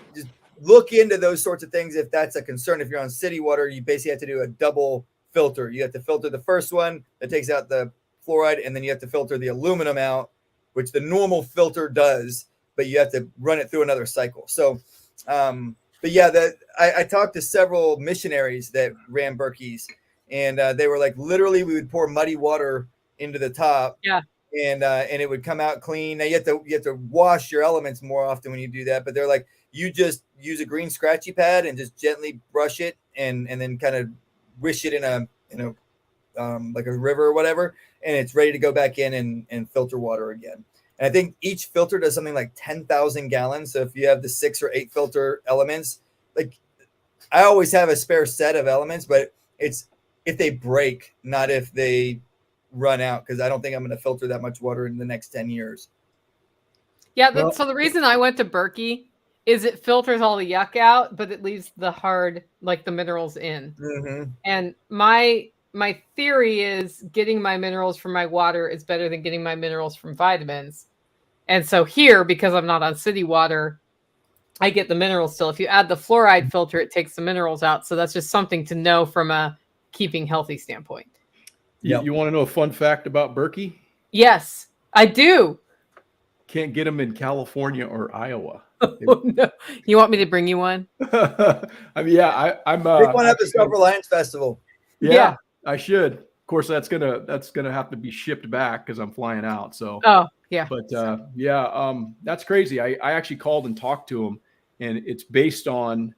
look into those sorts of things if that's a concern. If you're on city water, you basically have to do a double filter. You have to filter the first one that takes out the fluoride, and then you have to filter the aluminum out, which the normal filter does, but you have to run it through another cycle. So, but yeah, I talked to several missionaries that ran Berkeys, and they were like, literally, we would pour muddy water into the top. Yeah. And it would come out clean. Now you have to wash your elements more often when you do that. But they're like, you just use a green scratchy pad and just gently brush it and then kind of wish it in a like a river or whatever, and it's ready to go back in and filter water again. And I think each filter does something like 10,000 gallons. So if you have the 6 or 8 filter elements, like I always have a spare set of elements, but it's if they break, not if they run out, because I don't think I'm going to filter that much water in the next 10 years. Yeah, so the reason I went to Berkey is it filters all the yuck out, but it leaves the hard, like the minerals in. Mm-hmm. And my theory is getting my minerals from my water is better than getting my minerals from vitamins. And so here, because I'm not on city water, I get the minerals still. If you add the fluoride filter, it takes the minerals out. So that's just something to know from a keeping healthy standpoint. You want to know a fun fact about Berkey? Yes, I do. Can't get them in California or Iowa. Oh, no. You want me to bring you one? I mean, yeah, I'm. Big one at the Self Reliance Festival. Yeah, I should. Of course, that's gonna have to be shipped back because I'm flying out. So. Oh yeah. But that's crazy. I actually called and talked to him, and it's based on.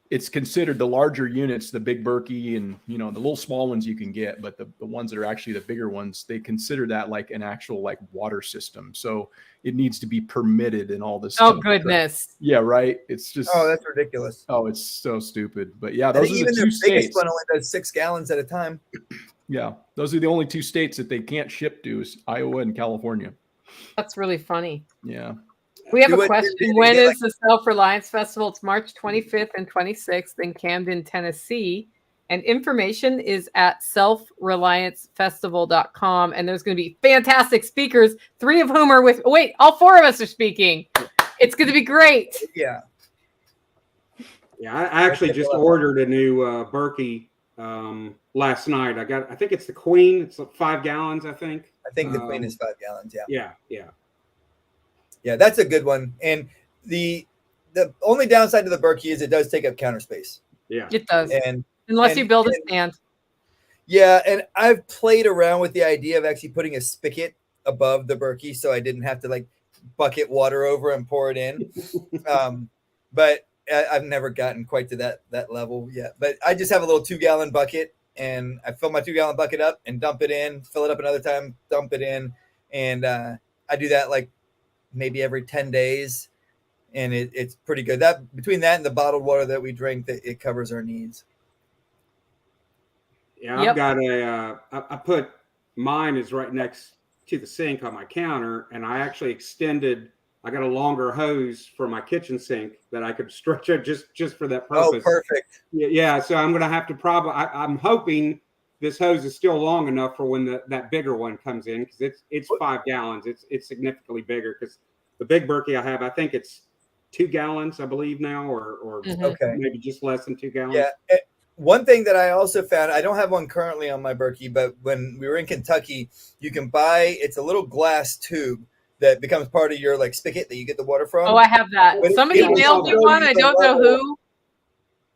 It's considered the larger units, the big Berkey, and the little small ones you can get, but the ones that are actually the bigger ones, they consider that like an actual like water system. So it needs to be permitted and all this. Oh stuff. goodness. Yeah, right. It's just that's ridiculous. Oh, it's so stupid. But yeah, those are even the 2 the biggest states. one only does 6 gallons at a time. Yeah, those are the only 2 states that they can't ship to is Iowa and California. That's really funny. Yeah. We have Do a it- question. do it When again, is the Self Reliance Festival? It's March 25th and 26th in Camden, Tennessee. And information is at selfreliancefestival.com. And there's going to be fantastic speakers, 3 of whom are all 4 of us are speaking. It's going to be great. Yeah. Yeah, I actually just ordered a new Berkey last night. I think it's the Queen. It's like 5 gallons, I think. I think the Queen is 5 gallons. Yeah. Yeah. Yeah, that's a good one. And the only downside to the Berkey is it does take up counter space. Yeah. It does. And Unless you build a stand. Yeah, and I've played around with the idea of actually putting a spigot above the Berkey so I didn't have to like bucket water over and pour it in. But I've never gotten quite to that level yet. But I just have a little 2-gallon bucket, and I fill my 2-gallon bucket up and dump it in, fill it up another time, dump it in. And I do that like maybe every 10 days. And it's pretty good. That between that and the bottled water that we drink, that it covers our needs. Yeah, I've got I put mine is right next to the sink on my counter, and I actually I got a longer hose for my kitchen sink that I could stretch it just for that purpose. Oh, perfect. Yeah, so I'm going to have to I'm hoping this hose is still long enough for when that bigger one comes in, because it's 5 gallons. It's significantly bigger, because the big Berkey I have, I think it's 2 gallons, I believe now, or maybe just less than 2 gallons. Yeah. One thing that I also found, I don't have one currently on my Berkey, but when we were in Kentucky, you can buy, it's a little glass tube that becomes part of your like spigot that you get the water from. Oh, I have that. But Somebody mailed me one. I don't know who.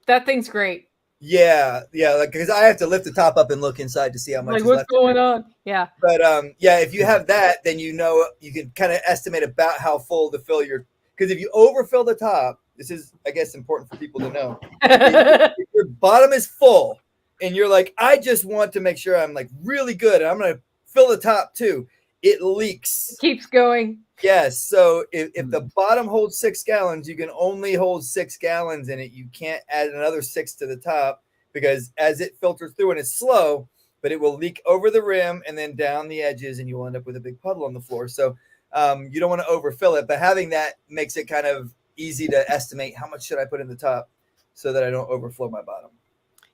That thing's great. Yeah, like because I have to lift the top up and look inside to see how much like is what's left going on. Yeah. But yeah, if you have that, then you know you can kind of estimate about how full to fill your. Because if you overfill the top, this is, I guess, important for people to know. If your bottom is full, and you're like, I just want to make sure I'm like really good, and I'm going to fill the top too. It leaks. It keeps going. Yes. So if the bottom holds 6 gallons, you can only hold 6 gallons in it. You can't add another 6 to the top, because as it filters through, and it's slow, but it will leak over the rim and then down the edges, and you'll end up with a big puddle on the floor. So you don't want to overfill it, but having that makes it kind of easy to estimate how much should I put in the top so that I don't overflow my bottom.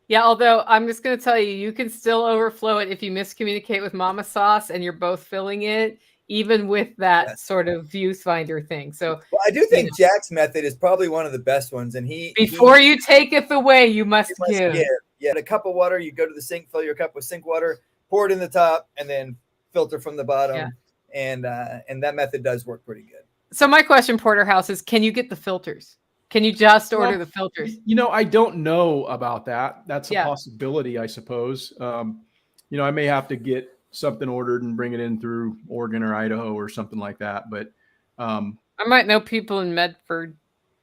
Yeah, although I'm just going to tell you, you can still overflow it if you miscommunicate with Mama Sauce and you're both filling it, even with that sort of viewfinder thing. So I do think Jack's method is probably one of the best ones. And before you taketh away, you must give. Yeah, a cup of water, you go to the sink, fill your cup with sink water, pour it in the top, and then filter from the bottom. Yeah. And that method does work pretty good. So my question, Porterhouse, is can you get the filters? Can you just order the filters? I don't know about that. That's a possibility, I suppose. I may have to get something ordered and bring it in through Oregon or Idaho or something like that. But I might know people in Medford.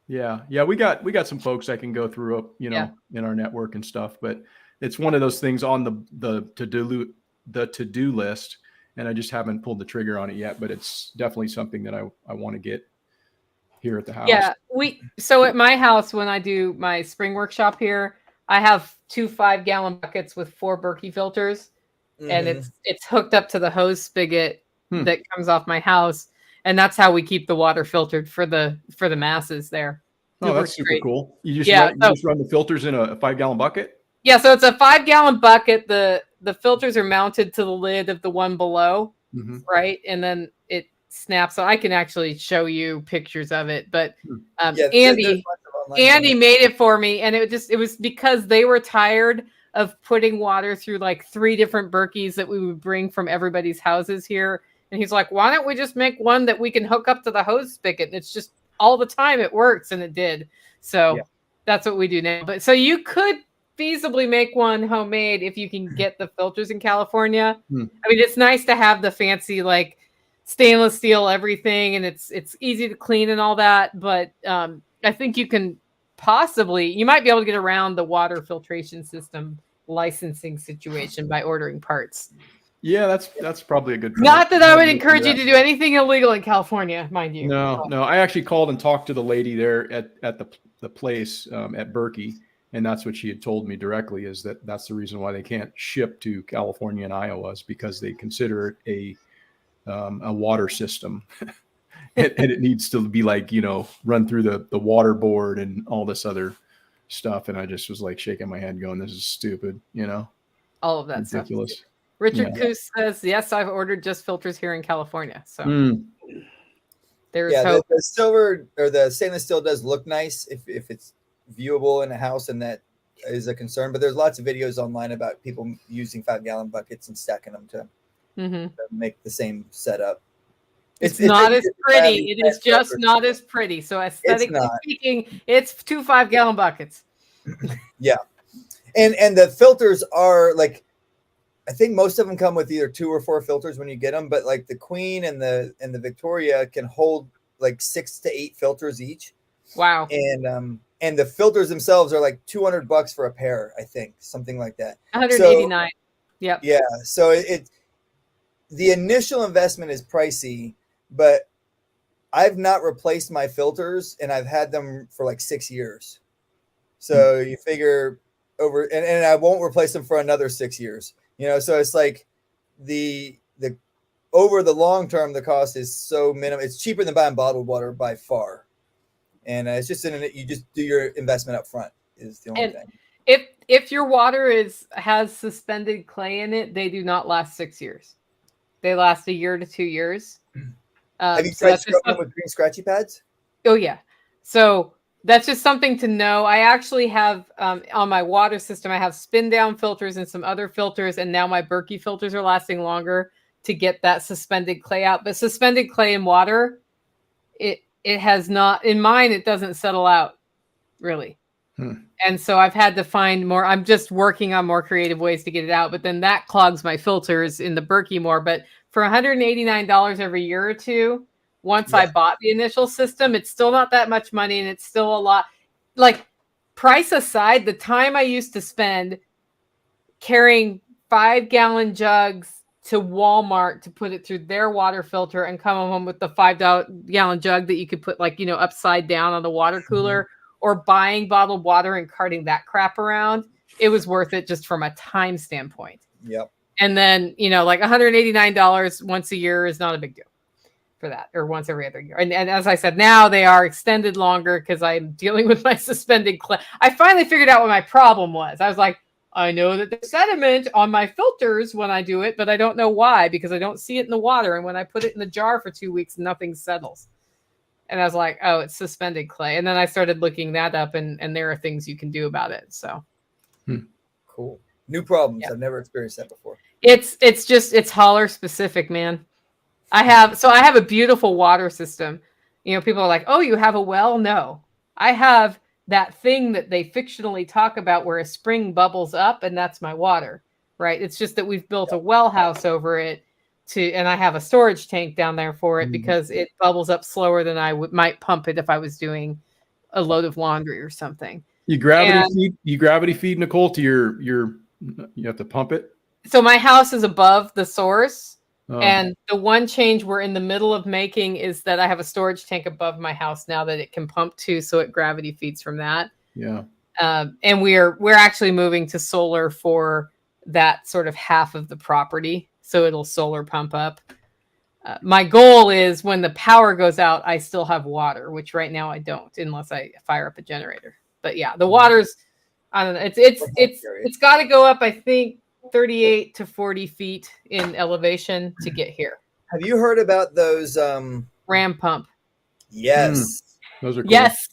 Yeah, we got some folks I can go through, in our network and stuff. But it's one of those things on the to-do list, and I just haven't pulled the trigger on it yet. But it's definitely something that I want to get here at the house. Yeah, so at my house, when I do my spring workshop here, I have 2 5-gallon buckets with 4 Berkey filters, and it's hooked up to the hose spigot that comes off my house, and that's how we keep the water filtered for the masses there. Oh, that's super cool. You just run the filters in a 5-gallon bucket? Yeah, so it's a 5-gallon bucket. The filters are mounted to the lid of the one below, right? And then it snaps. So I can actually show you pictures of it. But Andy made it for me, and it was because they were tired of putting water through like 3 different Berkeys that we would bring from everybody's houses here. And he's like, why don't we just make one that we can hook up to the hose spigot? And it's just all the time it works, and it did. So that's what we do now. But so you could feasibly make one homemade if you can get the filters in California. I mean, it's nice to have the fancy like stainless steel everything, and it's easy to clean and all that. But I think you might be able to get around the water filtration system licensing situation by ordering parts. Yeah, that's probably a good point. Not that I would encourage you to do anything illegal in California, mind you. No. I actually called and talked to the lady there at the place at Berkey, and that's what she had told me directly, is that's the reason why they can't ship to California and Iowa, is because they consider it a water system. and it needs to be like, run through the water board and all this other stuff. And I just was like shaking my head going, this is stupid, all of that ridiculous stuff. Richard Coos says, yes, I've ordered just filters here in California. So there's hope. The silver or the stainless steel does look nice if it's viewable in a house, and that is a concern. But there's lots of videos online about people using 5-gallon buckets and stacking them to make the same setup. It's not as pretty. It is just not as pretty. So aesthetically speaking, it's 2 5-gallon buckets. Yeah. And the filters are like, I think most of them come with either 2 or 4 filters when you get them, but like the Queen and the Victoria can hold like 6 to 8 filters each. Wow. And the filters themselves are like $200 for a pair, I think, something like that. 189. So, yep. Yeah. So the initial investment is pricey, but I've not replaced my filters and I've had them for like 6 years. So you figure and I won't replace them for another 6 years. So it's like the over the long term, the cost is so minimal. It's cheaper than buying bottled water by far. And it's just you just do your investment up front is the only thing. If your water has suspended clay in it, they do not last 6 years. They last 1 year to 2 years. Have you tried scrubbing with green scratchy pads? Oh yeah. So that's just something to know. I actually have on my water system, I have spin down filters and some other filters, and now my Berkey filters are lasting longer to get that suspended clay out. But suspended clay in water, it has not, in mine, it doesn't settle out really. And so I've had to find more. I'm just working on more creative ways to get it out, but then that clogs my filters in the Berkey more. But for $189 every year or two, once I bought the initial system, it's still not that much money, and it's still a lot. Like, price aside, the time I used to spend carrying 5-gallon jugs to Walmart to put it through their water filter and come home with the 5-gallon jug that you could put upside down on the water cooler, or buying bottled water and carting that crap around, it was worth it just from a time standpoint. Yep. And then, like $189 once a year is not a big deal for that, or once every other year. And as I said, now they are extended longer because I'm dealing with my suspended clay. I finally figured out what my problem was. I was like, I know that there's sediment on my filters when I do it, but I don't know why, because I don't see it in the water. And when I put it in the jar for 2 weeks, nothing settles. And I was like, oh, it's suspended clay. And then I started looking that up, and there are things you can do about it. So cool. New problems. I've never experienced that before. It's holler specific, man. I have a beautiful water system. People are like, oh, you have a well? No, I have that thing that they fictionally talk about where a spring bubbles up, and that's my water, right? It's just that we've built a well house over it and I have a storage tank down there for it because it bubbles up slower than I might pump it if I was doing a load of laundry or something. You gravity feed Nicole to your you have to pump it. So my house is above the source. And the one change we're in the middle of making is that I have a storage tank above my house now that it can pump to, so it gravity feeds from that. Yeah. And we're actually moving to solar for that sort of half of the property, so it'll solar pump up. My goal is when the power goes out, I still have water, which right now I don't, unless I fire up a generator. But yeah, the water's, I don't know, it's got to go up, I think, 38 to 40 feet in elevation to get here. Have you heard about those ram pump? Yes. Those are cool. Yes.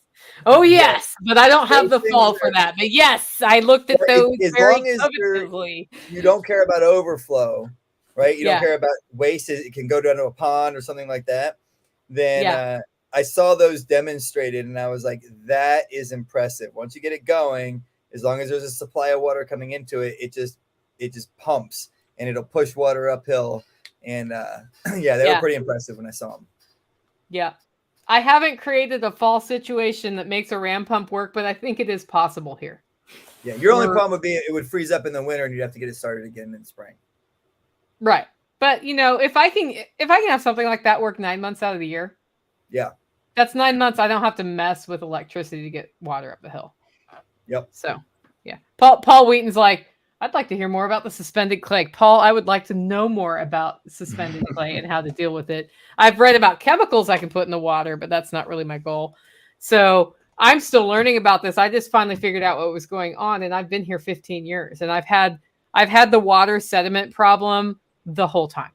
Oh yes, but I don't have the fall for that. But yes, I looked at those very covetous. You don't care about overflow, right? You don't care about waste. It can go down to a pond or something like that. Then I saw those demonstrated, and I was like, that is impressive. Once you get it going, as long as there's a supply of water coming into it, it just pumps, and it'll push water uphill. And they were pretty impressive when I saw them. Yeah. I haven't created a fall situation that makes a ram pump work, but I think it is possible here. Yeah. Your only problem would be it would freeze up in the winter and you'd have to get it started again in spring. Right. But if I can have something like that work 9 months out of the year. Yeah. That's 9 months. I don't have to mess with electricity to get water up the hill. Yep. So yeah. Paul Wheaton's like, I'd like to hear more about the suspended clay. Paul, I would like to know more about suspended clay and how to deal with it. I've read about chemicals I can put in the water, but that's not really my goal. So I'm still learning about this. I just finally figured out what was going on, and I've been here 15 years, and I've had the water sediment problem the whole time.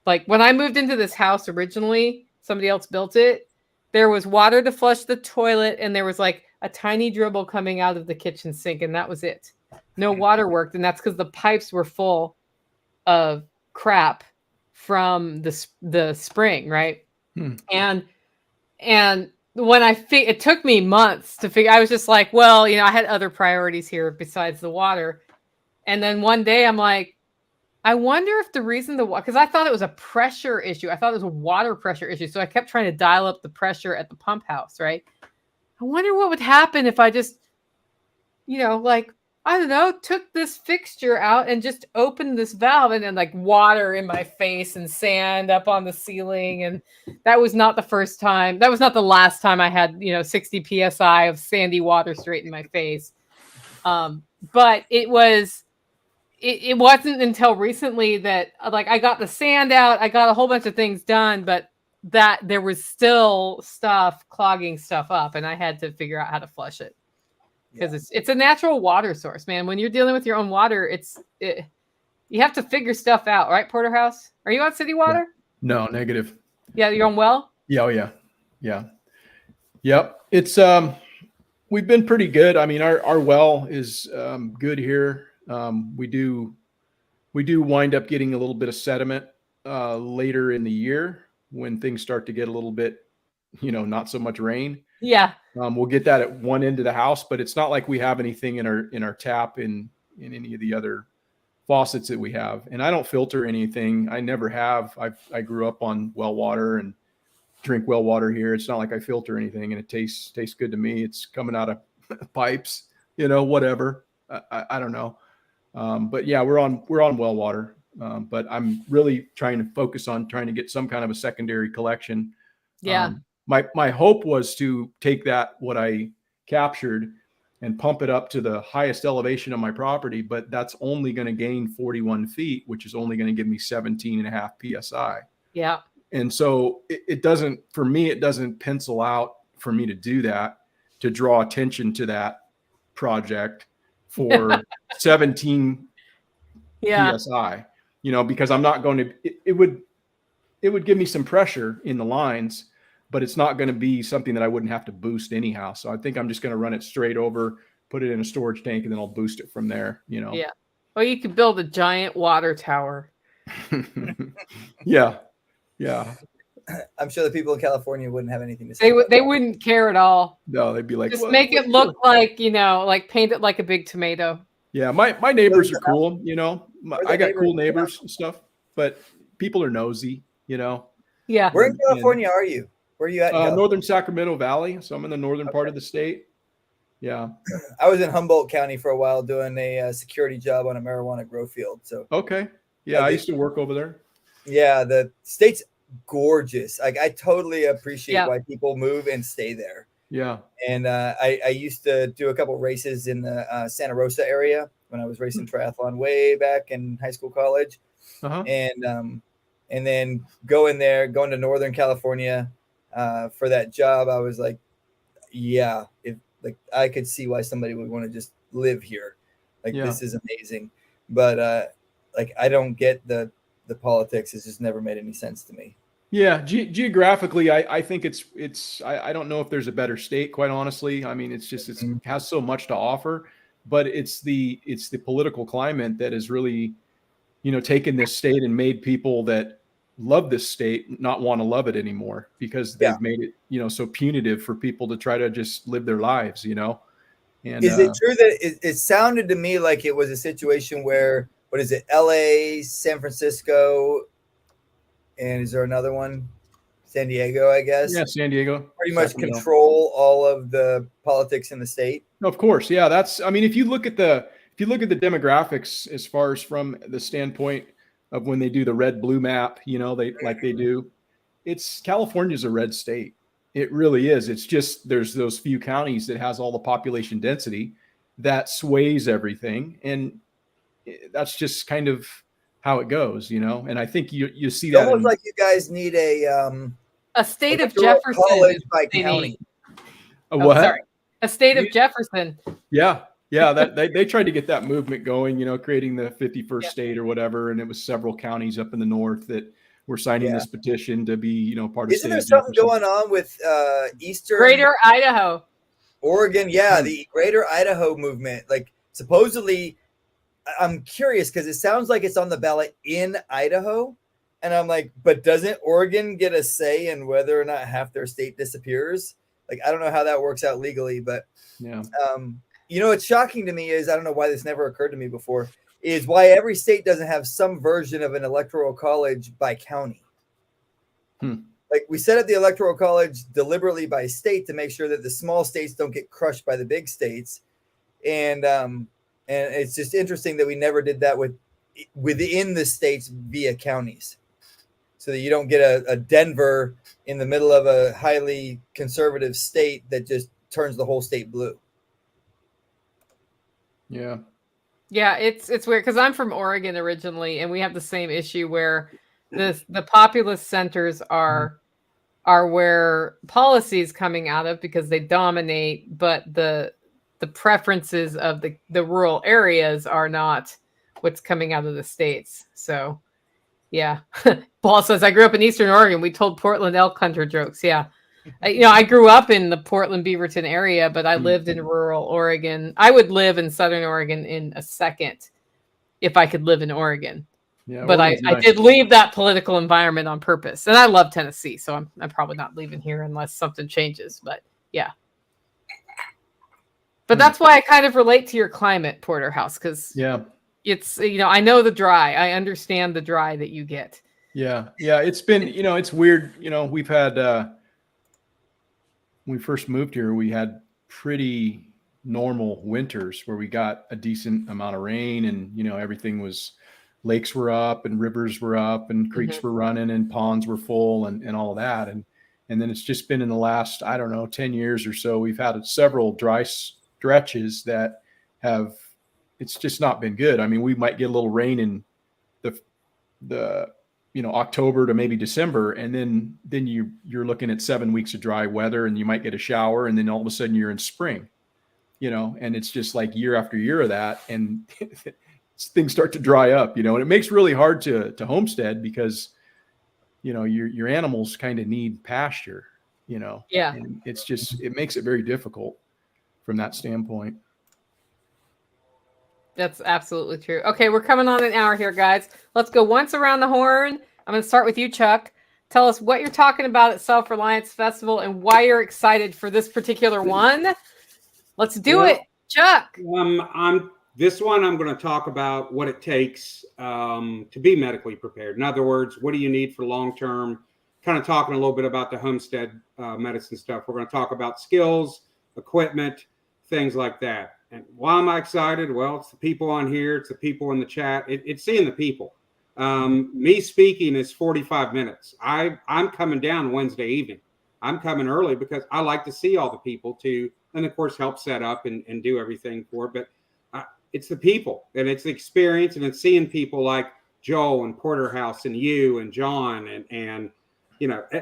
Like when I moved into this house originally, somebody else built it. There was water to flush the toilet, and there was like a tiny dribble coming out of the kitchen sink, and that was it. No water worked, and that's because the pipes were full of crap from the spring, right? And when it took me months to figure. I was just like, well, I had other priorities here besides the water. And then one day I'm like, I wonder if the reason because I thought it was a pressure issue. I thought it was a water pressure issue. So I kept trying to dial up the pressure at the pump house, right? I wonder what would happen if I just, like, I don't know, took this fixture out and just opened this valve and then like water in my face and sand up on the ceiling. And that was not the first time. That was not the last time I had, 60 PSI of sandy water straight in my face. But it wasn't until recently that like I got the sand out, I got a whole bunch of things done, but that there was still stuff clogging stuff up and I had to figure out how to flush it. Because it's a natural water source, man. When you're dealing with your own water, you have to figure stuff out, right, Porterhouse? Are you on city water? No, negative. Yeah, you're on well? Yeah, oh yeah. Yep. It's we've been pretty good. I mean, our well is good here. We do wind up getting a little bit of sediment later in the year when things start to get a little bit, not so much rain. Yeah. We'll get that at one end of the house, but it's not like we have anything in our tap in any of the other faucets that we have. And I don't filter anything. I never have. I grew up on well water and drink well water here. It's not like I filter anything, and it tastes good to me. It's coming out of pipes, whatever. I don't know. But yeah, we're on well water. But I'm really trying to focus on trying to get some kind of a secondary collection. Yeah. My hope was to take what I captured and pump it up to the highest elevation of my property, but that's only going to gain 41 feet, which is only going to give me 17.5 PSI. Yeah. And so it doesn't pencil out for me to do that, to draw attention to that project for 17 PSI, because I'm not going to, it would give me some pressure in the lines, but it's not going to be something that I wouldn't have to boost anyhow. So I think I'm just going to run it straight over, put it in a storage tank, and then I'll boost it from there, Yeah. Well, you could build a giant water tower. Yeah. I'm sure the people in California wouldn't have anything to say. They wouldn't care at all. No, they'd be like, just make it look like, like paint it like a big tomato. Yeah. My neighbors are cool. I got cool neighbors and stuff, but people are nosy, Yeah. Where in California are you? Where are you at? Northern Sacramento Valley. So I'm in the northern part of the state. Yeah. I was in Humboldt County for a while doing a security job on a marijuana grow field. So okay. Yeah, I used to work over there. Yeah, the state's gorgeous. Like I totally appreciate why people move and stay there. Yeah. And I used to do a couple races in the Santa Rosa area when I was racing triathlon way back in high school, college. Uh-huh. And then going to Northern California for that job, I was like, yeah, I could see why somebody would want to just live here. This is amazing. But I don't get the politics. It's just never made any sense to me. Yeah. Geographically, I think I don't know if there's a better state, quite honestly. I mean, it has so much to offer, but it's the political climate that has really, taken this state and made people that love this state not want to love it anymore because they've made it, so punitive for people to try to just live their lives, And is it true that it sounded to me like it was a situation where, what is it, LA, San Francisco, and is there another one? San Diego, I guess. Yeah, San Diego. Pretty much control all of the politics in the state. Of course, yeah. If you look at the demographics as far as from the standpoint of when they do the red-blue map, they do, California's a red state. It really is. It's just there's those few counties that has all the population density that sways everything, and that's just kind of how it goes, And I think you see that almost like you guys need a state of Jefferson college by county. What? Sorry. A state of Jefferson. Yeah. That they tried to get that movement going, creating the 51st state or whatever, and it was several counties up in the north that were signing this petition to be, part of. Isn't there something going on with Eastern Greater Idaho, Oregon? Yeah, the Greater Idaho movement. Like supposedly, I'm curious because it sounds like it's on the ballot in Idaho, and I'm like, but doesn't Oregon get a say in whether or not half their state disappears? Like, I don't know how that works out legally, but yeah. What's shocking to me is I don't know why this never occurred to me before. is why every state doesn't have some version of an electoral college by county. Like we set up the electoral college deliberately by state to make sure that the small states don't get crushed by the big states. And it's just interesting that we never did that within the states via counties, so that you don't get a Denver in the middle of a highly conservative state that just turns the whole state blue. Yeah. Yeah, it's weird because I'm from Oregon originally, and we have the same issue where the populous centers are where policy is coming out of because they dominate, but the preferences of the rural areas are not what's coming out of the states. So, yeah. Paul says, I grew up in Eastern Oregon. We told Portland elk hunter jokes. Yeah. I grew up in the Portland, Beaverton area, but I lived in rural Oregon. I would live in Southern Oregon in a second if I could live in Oregon. Yeah, but I did leave that political environment on purpose. And I love Tennessee, so I'm probably not leaving here unless something changes. But yeah. But that's why I kind of relate to your climate, Porterhouse, because it's, I know the dry. I understand the dry that you get. Yeah. Yeah. It's been, it's weird. We've had, when we first moved here, we had pretty normal winters where we got a decent amount of rain and, everything was, lakes were up and rivers were up and creeks were running and ponds were full and all of that. And then it's just been in the last, 10 years or so, we've had several dry stretches that it's just not been good. I mean, we might get a little rain in the October to maybe December. And then you're looking at 7 weeks of dry weather and you might get a shower. And then all of a sudden you're in spring, and it's just like year after year of that. And things start to dry up, and it makes it really hard to homestead because, your animals kind of need pasture, Yeah. And it makes it very difficult from that standpoint. That's absolutely true. Okay, we're coming on an hour here, guys. Let's go once around the horn. I'm going to start with you, Chuck. Tell us what you're talking about at Self Reliance Festival and why you're excited for this particular one. Let's do it, Chuck. This one, I'm going to talk about what it takes to be medically prepared. In other words, what do you need for long-term? Kind of talking a little bit about the homestead medicine stuff. We're going to talk about skills, equipment, things like that. And why am I excited? Well, it's the people on here. It's the people in the chat. It's seeing the people. Me speaking is 45 minutes. I'm coming down Wednesday evening. I'm coming early because I like to see all the people and of course, help set up and do everything for it. But it's the people and it's the experience and it's seeing people like Joel and Porterhouse and you and John and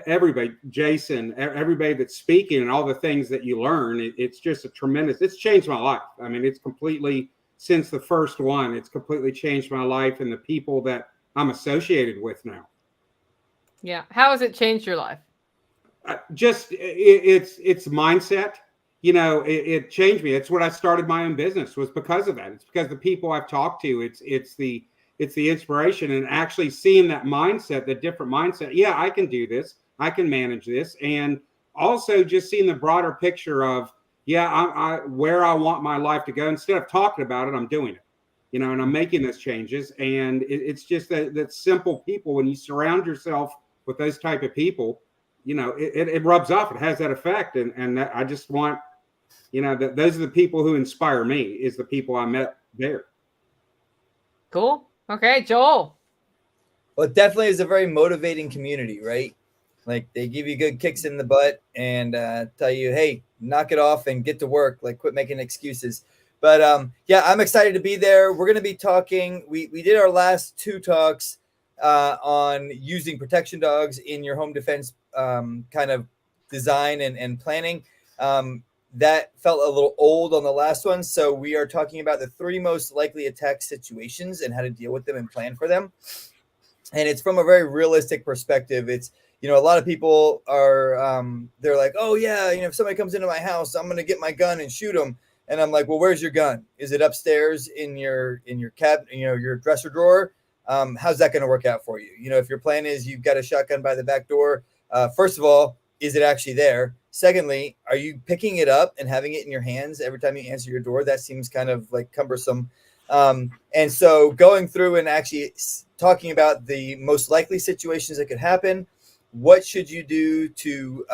everybody, Jason, everybody that's speaking and all the things that you learn. It's just it's changed my life. I mean, it's completely, since the first one, it's completely changed my life and the people that I'm associated with now. Yeah. How has it changed your life? It's mindset. It changed me. It's what I started my own business was because of that. It's because the people I've talked to, it's the inspiration and actually seeing that mindset, the different mindset. Yeah, I can do this. I can manage this. And also just seeing the broader picture of, where I want my life to go. Instead of talking about it, I'm doing it, and I'm making those changes. And it's just that simple people, when you surround yourself with those type of people, it rubs off. It has that effect. And that I just want, those are the people who inspire me is the people I met there. Cool. Okay, Joel. Well, it definitely is a very motivating community, right? Like they give you good kicks in the butt and tell you, hey, knock it off and get to work. Like quit making excuses. But I'm excited to be there. We're going to be talking. We did our last 2 talks on using protection dogs in your home defense kind of design and planning. That felt a little old on the last one. So we are talking about the 3 most likely attack situations and how to deal with them and plan for them. And it's from a very realistic perspective. It's, a lot of people are, they're like, oh yeah, if somebody comes into my house, I'm going to get my gun and shoot them. And I'm like, well, where's your gun? Is it upstairs in your cabinet, your dresser drawer? How's that going to work out for you? If your plan is you've got a shotgun by the back door, first of all, is it actually there? Secondly, are you picking it up and having it in your hands every time you answer your door? That seems kind of like cumbersome. And so going through and actually talking about the most likely situations that could happen, what should you do to,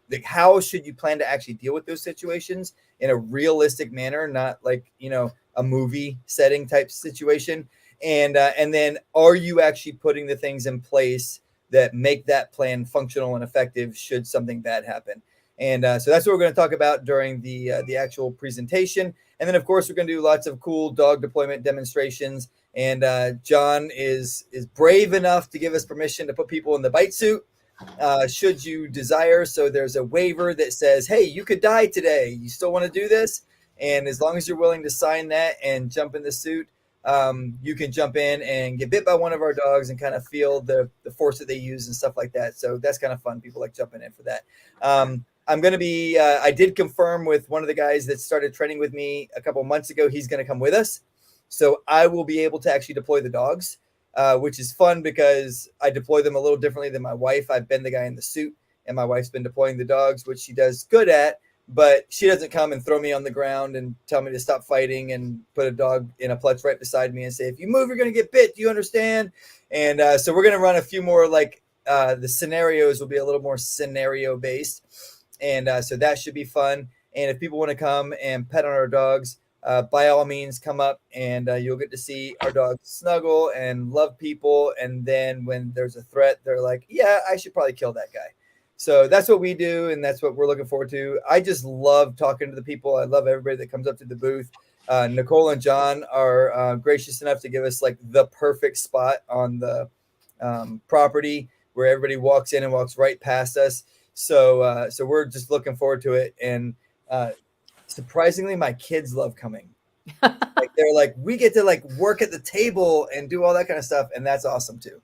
like, how should you plan to actually deal with those situations in a realistic manner, not like, you know, a movie setting type situation. And then are you actually putting the things in place that make that plan functional and effective should something bad happen? And so that's what we're going to talk about during the actual presentation. And then, of course, we're going to do lots of cool dog deployment demonstrations. And John is brave enough to give us permission to put people in the bite suit, should you desire. So there's a waiver that says, hey, you could die today. You still want to do this? And as long as you're willing to sign that and jump in the suit, you can jump in and get bit by one of our dogs and kind of feel the force that they use and stuff like that. So that's kind of fun. People like jumping in for that. I'm going to be, I did confirm with one of the guys that started training with me a couple months ago, he's going to come with us. So I will be able to actually deploy the dogs, which is fun because I deploy them a little differently than my wife. I've been the guy in the suit and my wife's been deploying the dogs, which she does good at, but she doesn't come and throw me on the ground and tell me to stop fighting and put a dog in a clutch right beside me and say, if you move, you're going to get bit. Do you understand? And so we're going to run a few more, like the scenarios will be a little more scenario based. And so that should be fun. And if people want to come and pet on our dogs, by all means, come up and you'll get to see our dogs snuggle and love people. And then when there's a threat, they're like, yeah, I should probably kill that guy. So that's what we do. And that's what we're looking forward to. I just love talking to the people. I love everybody that comes up to the booth. Nicole and John are gracious enough to give us like the perfect spot on the property where everybody walks in and walks right past us. So we're just looking forward to it. And surprisingly, my kids love coming. Like they're like, we get to like work at the table and do all that kind of stuff. And that's awesome too.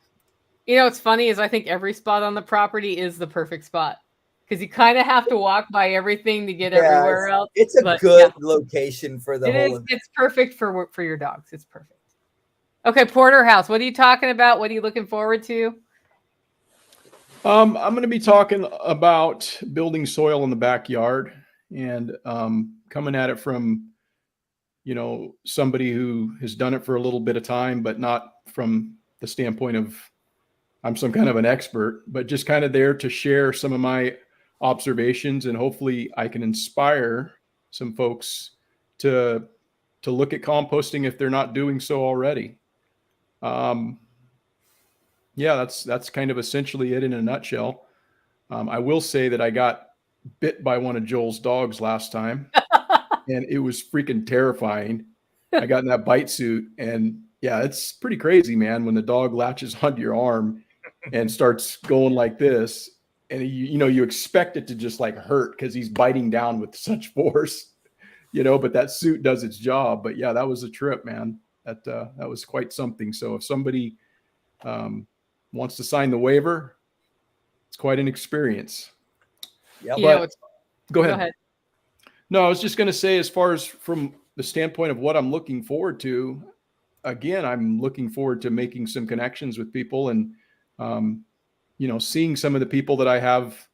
You know, what's funny is I think every spot on the property is the perfect spot because you kind of have to walk by everything to get everywhere else. It's a good location for the whole event. It's perfect for your dogs. It's perfect. Okay, Porterhouse, what are you talking about? What are you looking forward to? I'm going to be talking about building soil in the backyard and coming at it from, you know, somebody who has done it for a little bit of time, but not from the standpoint of I'm some kind of an expert, but just kind of there to share some of my observations, and hopefully I can inspire some folks to look at composting if they're not doing so already. Yeah, that's kind of essentially it in a nutshell. I will say that I got bit by one of Joel's dogs last time, and it was freaking terrifying. I got in that bite suit, and yeah, it's pretty crazy, man, when the dog latches onto your arm and starts going like this, and you expect it to just like hurt because he's biting down with such force, but that suit does its job. But yeah, that was a trip, man. That was quite something. So if somebody wants to sign the waiver, it's quite an experience. Yeah. Go ahead. No, I was just going to say, as far as from the standpoint of what I'm looking forward to, again, I'm looking forward to making some connections with people and, seeing some of the people that I have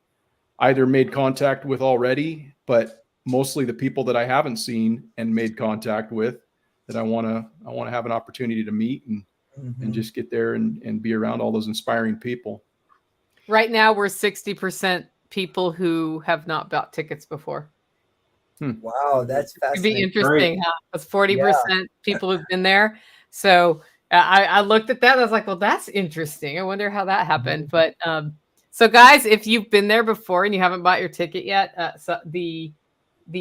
either made contact with already, but mostly the people that I haven't seen and made contact with that I want to have an opportunity to meet and just get there and be around all those inspiring people. Right now, we're 60% people who have not bought tickets before. Wow, that's fascinating. It'd be interesting, huh? It's 40% people who've been there. So I looked at that. And I was like, well, that's interesting. I wonder how that happened. But so guys, if you've been there before and you haven't bought your ticket yet, so the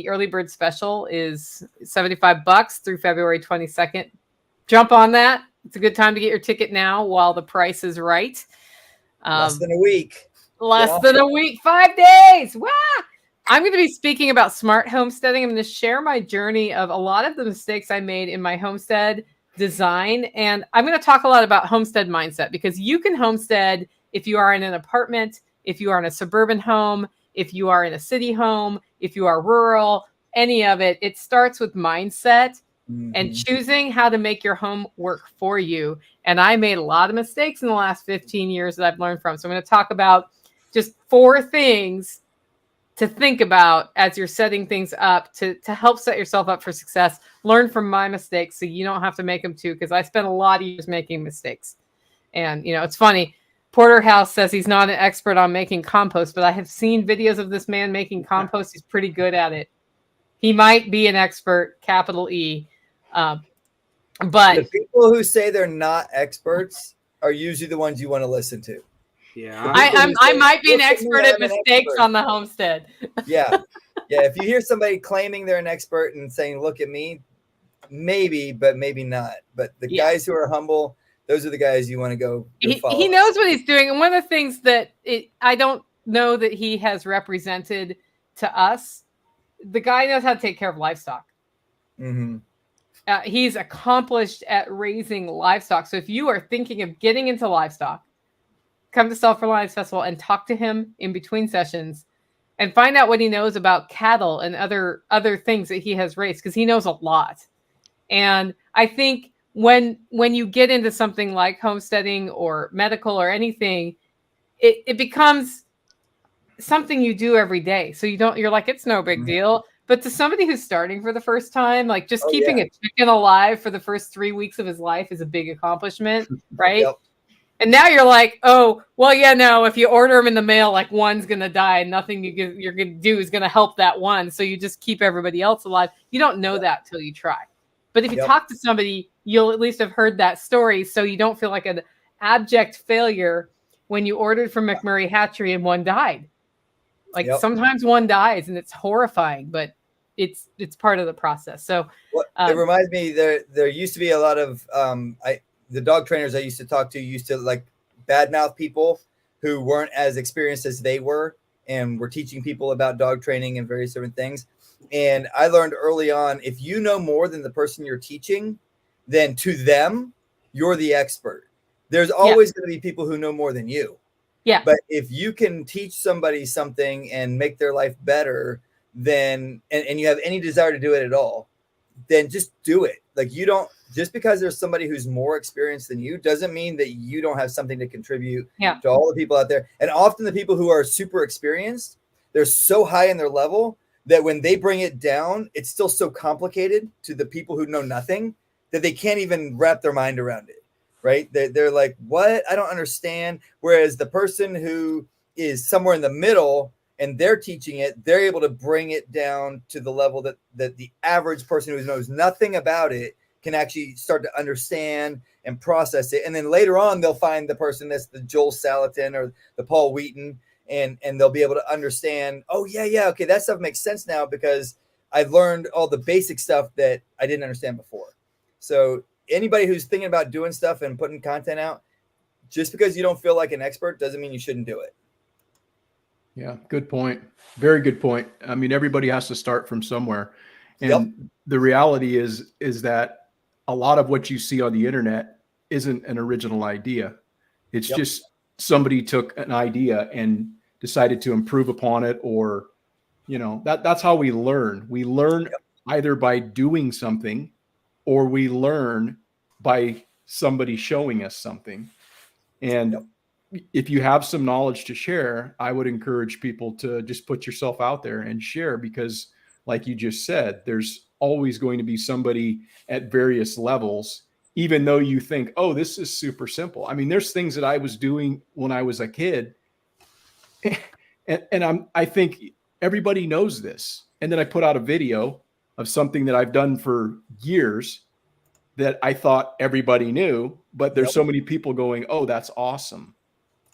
early bird special is $75 through February 22nd. Jump on that. It's a good time to get your ticket now while the price is right. Less than a week. Than a week, 5 days. Wow. I'm going to be speaking about smart homesteading. I'm going to share my journey of a lot of the mistakes I made in my homestead design. And I'm going to talk a lot about homestead mindset, because you can homestead if you are in an apartment, if you are in a suburban home, if you are in a city home, if you are rural, any of it. It starts with mindset and choosing how to make your home work for you. And I made a lot of mistakes in the last 15 years that I've learned from. So I'm going to talk about just 4 things to think about as you're setting things up to help set yourself up for success. Learn from my mistakes so you don't have to make them too, because I spent a lot of years making mistakes. And, you know, it's funny. Porterhouse says he's not an expert on making compost, but I have seen videos of this man making compost. He's pretty good at it. He might be an expert, capital E. But the people who say they're not experts are usually the ones you want to listen to. Yeah. I might be an expert at mistakes on the homestead. Yeah. Yeah. If you hear somebody claiming they're an expert and saying, look at me, maybe, but maybe not. But the guys who are humble, those are the guys you want to go follow. He knows what he's doing. And one of the things that I don't know that he has represented to us, the guy knows how to take care of livestock. Mm-hmm. He's accomplished at raising livestock. So if you are thinking of getting into livestock, come to Self Reliance Festival and talk to him in between sessions and find out what he knows about cattle and other things that he has raised, because he knows a lot. And I think when you get into something like homesteading or medical or anything, it becomes something you do every day. So you're like, it's no big deal. But to somebody who's starting for the first time, like just keeping a chicken alive for the first 3 weeks of his life is a big accomplishment, right? Yep. And now you're like, oh, well, yeah, no, if you order them in the mail, like one's going to die and nothing you're going to do is going to help that one. So you just keep everybody else alive. You don't know that till you try. But if you talk to somebody, you'll at least have heard that story. So you don't feel like an abject failure when you ordered from McMurray Hatchery and one died. Like sometimes one dies and it's horrifying, but it's part of the process. So it reminds me there used to be a lot of the dog trainers I used to talk to used to like badmouth people who weren't as experienced as they were and were teaching people about dog training and various different things. And I learned early on, if you know more than the person you're teaching, then to them, you're the expert. There's always going to be people who know more than you. Yeah. But if you can teach somebody something and make their life better, then and you have any desire to do it at all, then just do it. Like you don't, just because there's somebody who's more experienced than you doesn't mean that you don't have something to contribute to all the people out there. And often the people who are super experienced, they're so high in their level that when they bring it down, it's still so complicated to the people who know nothing that they can't even wrap their mind around it. Right. They're like, what? I don't understand. Whereas the person who is somewhere in the middle and they're teaching it, they're able to bring it down to the level that the average person who knows nothing about it can actually start to understand and process it. And then later on, they'll find the person that's the Joel Salatin or the Paul Wheaton, and they'll be able to understand, oh, yeah, okay, that stuff makes sense now because I've learned all the basic stuff that I didn't understand before. So anybody who's thinking about doing stuff and putting content out, just because you don't feel like an expert doesn't mean you shouldn't do it. Yeah, good point. Very good point. I mean, everybody has to start from somewhere. And the reality is that a lot of what you see on the internet isn't an original idea. It's just somebody took an idea and decided to improve upon it, or, you know, that's how we learn. We learn either by doing something or we learn by somebody showing us something. And if you have some knowledge to share, I would encourage people to just put yourself out there and share, because like you just said, there's always going to be somebody at various levels, even though you think, oh, this is super simple. I mean, there's things that I was doing when I was a kid and I think everybody knows this. And then I put out a video of something that I've done for years that I thought everybody knew, but there's so many people going, oh, that's awesome.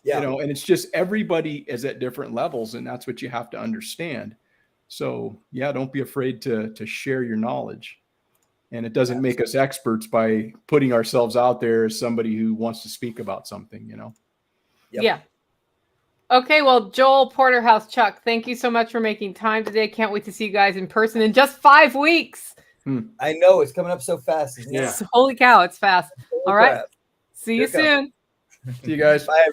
You know, and it's just everybody is at different levels, and that's what you have to understand. So yeah, don't be afraid to share your knowledge. And it doesn't make us experts by putting ourselves out there as somebody who wants to speak about something, you know? Yeah. Okay, well, Joel, Porterhouse, Chuck, thank you so much for making time today. Can't wait to see you guys in person in just 5 weeks. I know, it's coming up so fast. Holy cow, it's fast. All right. See you soon. See you guys. Bye.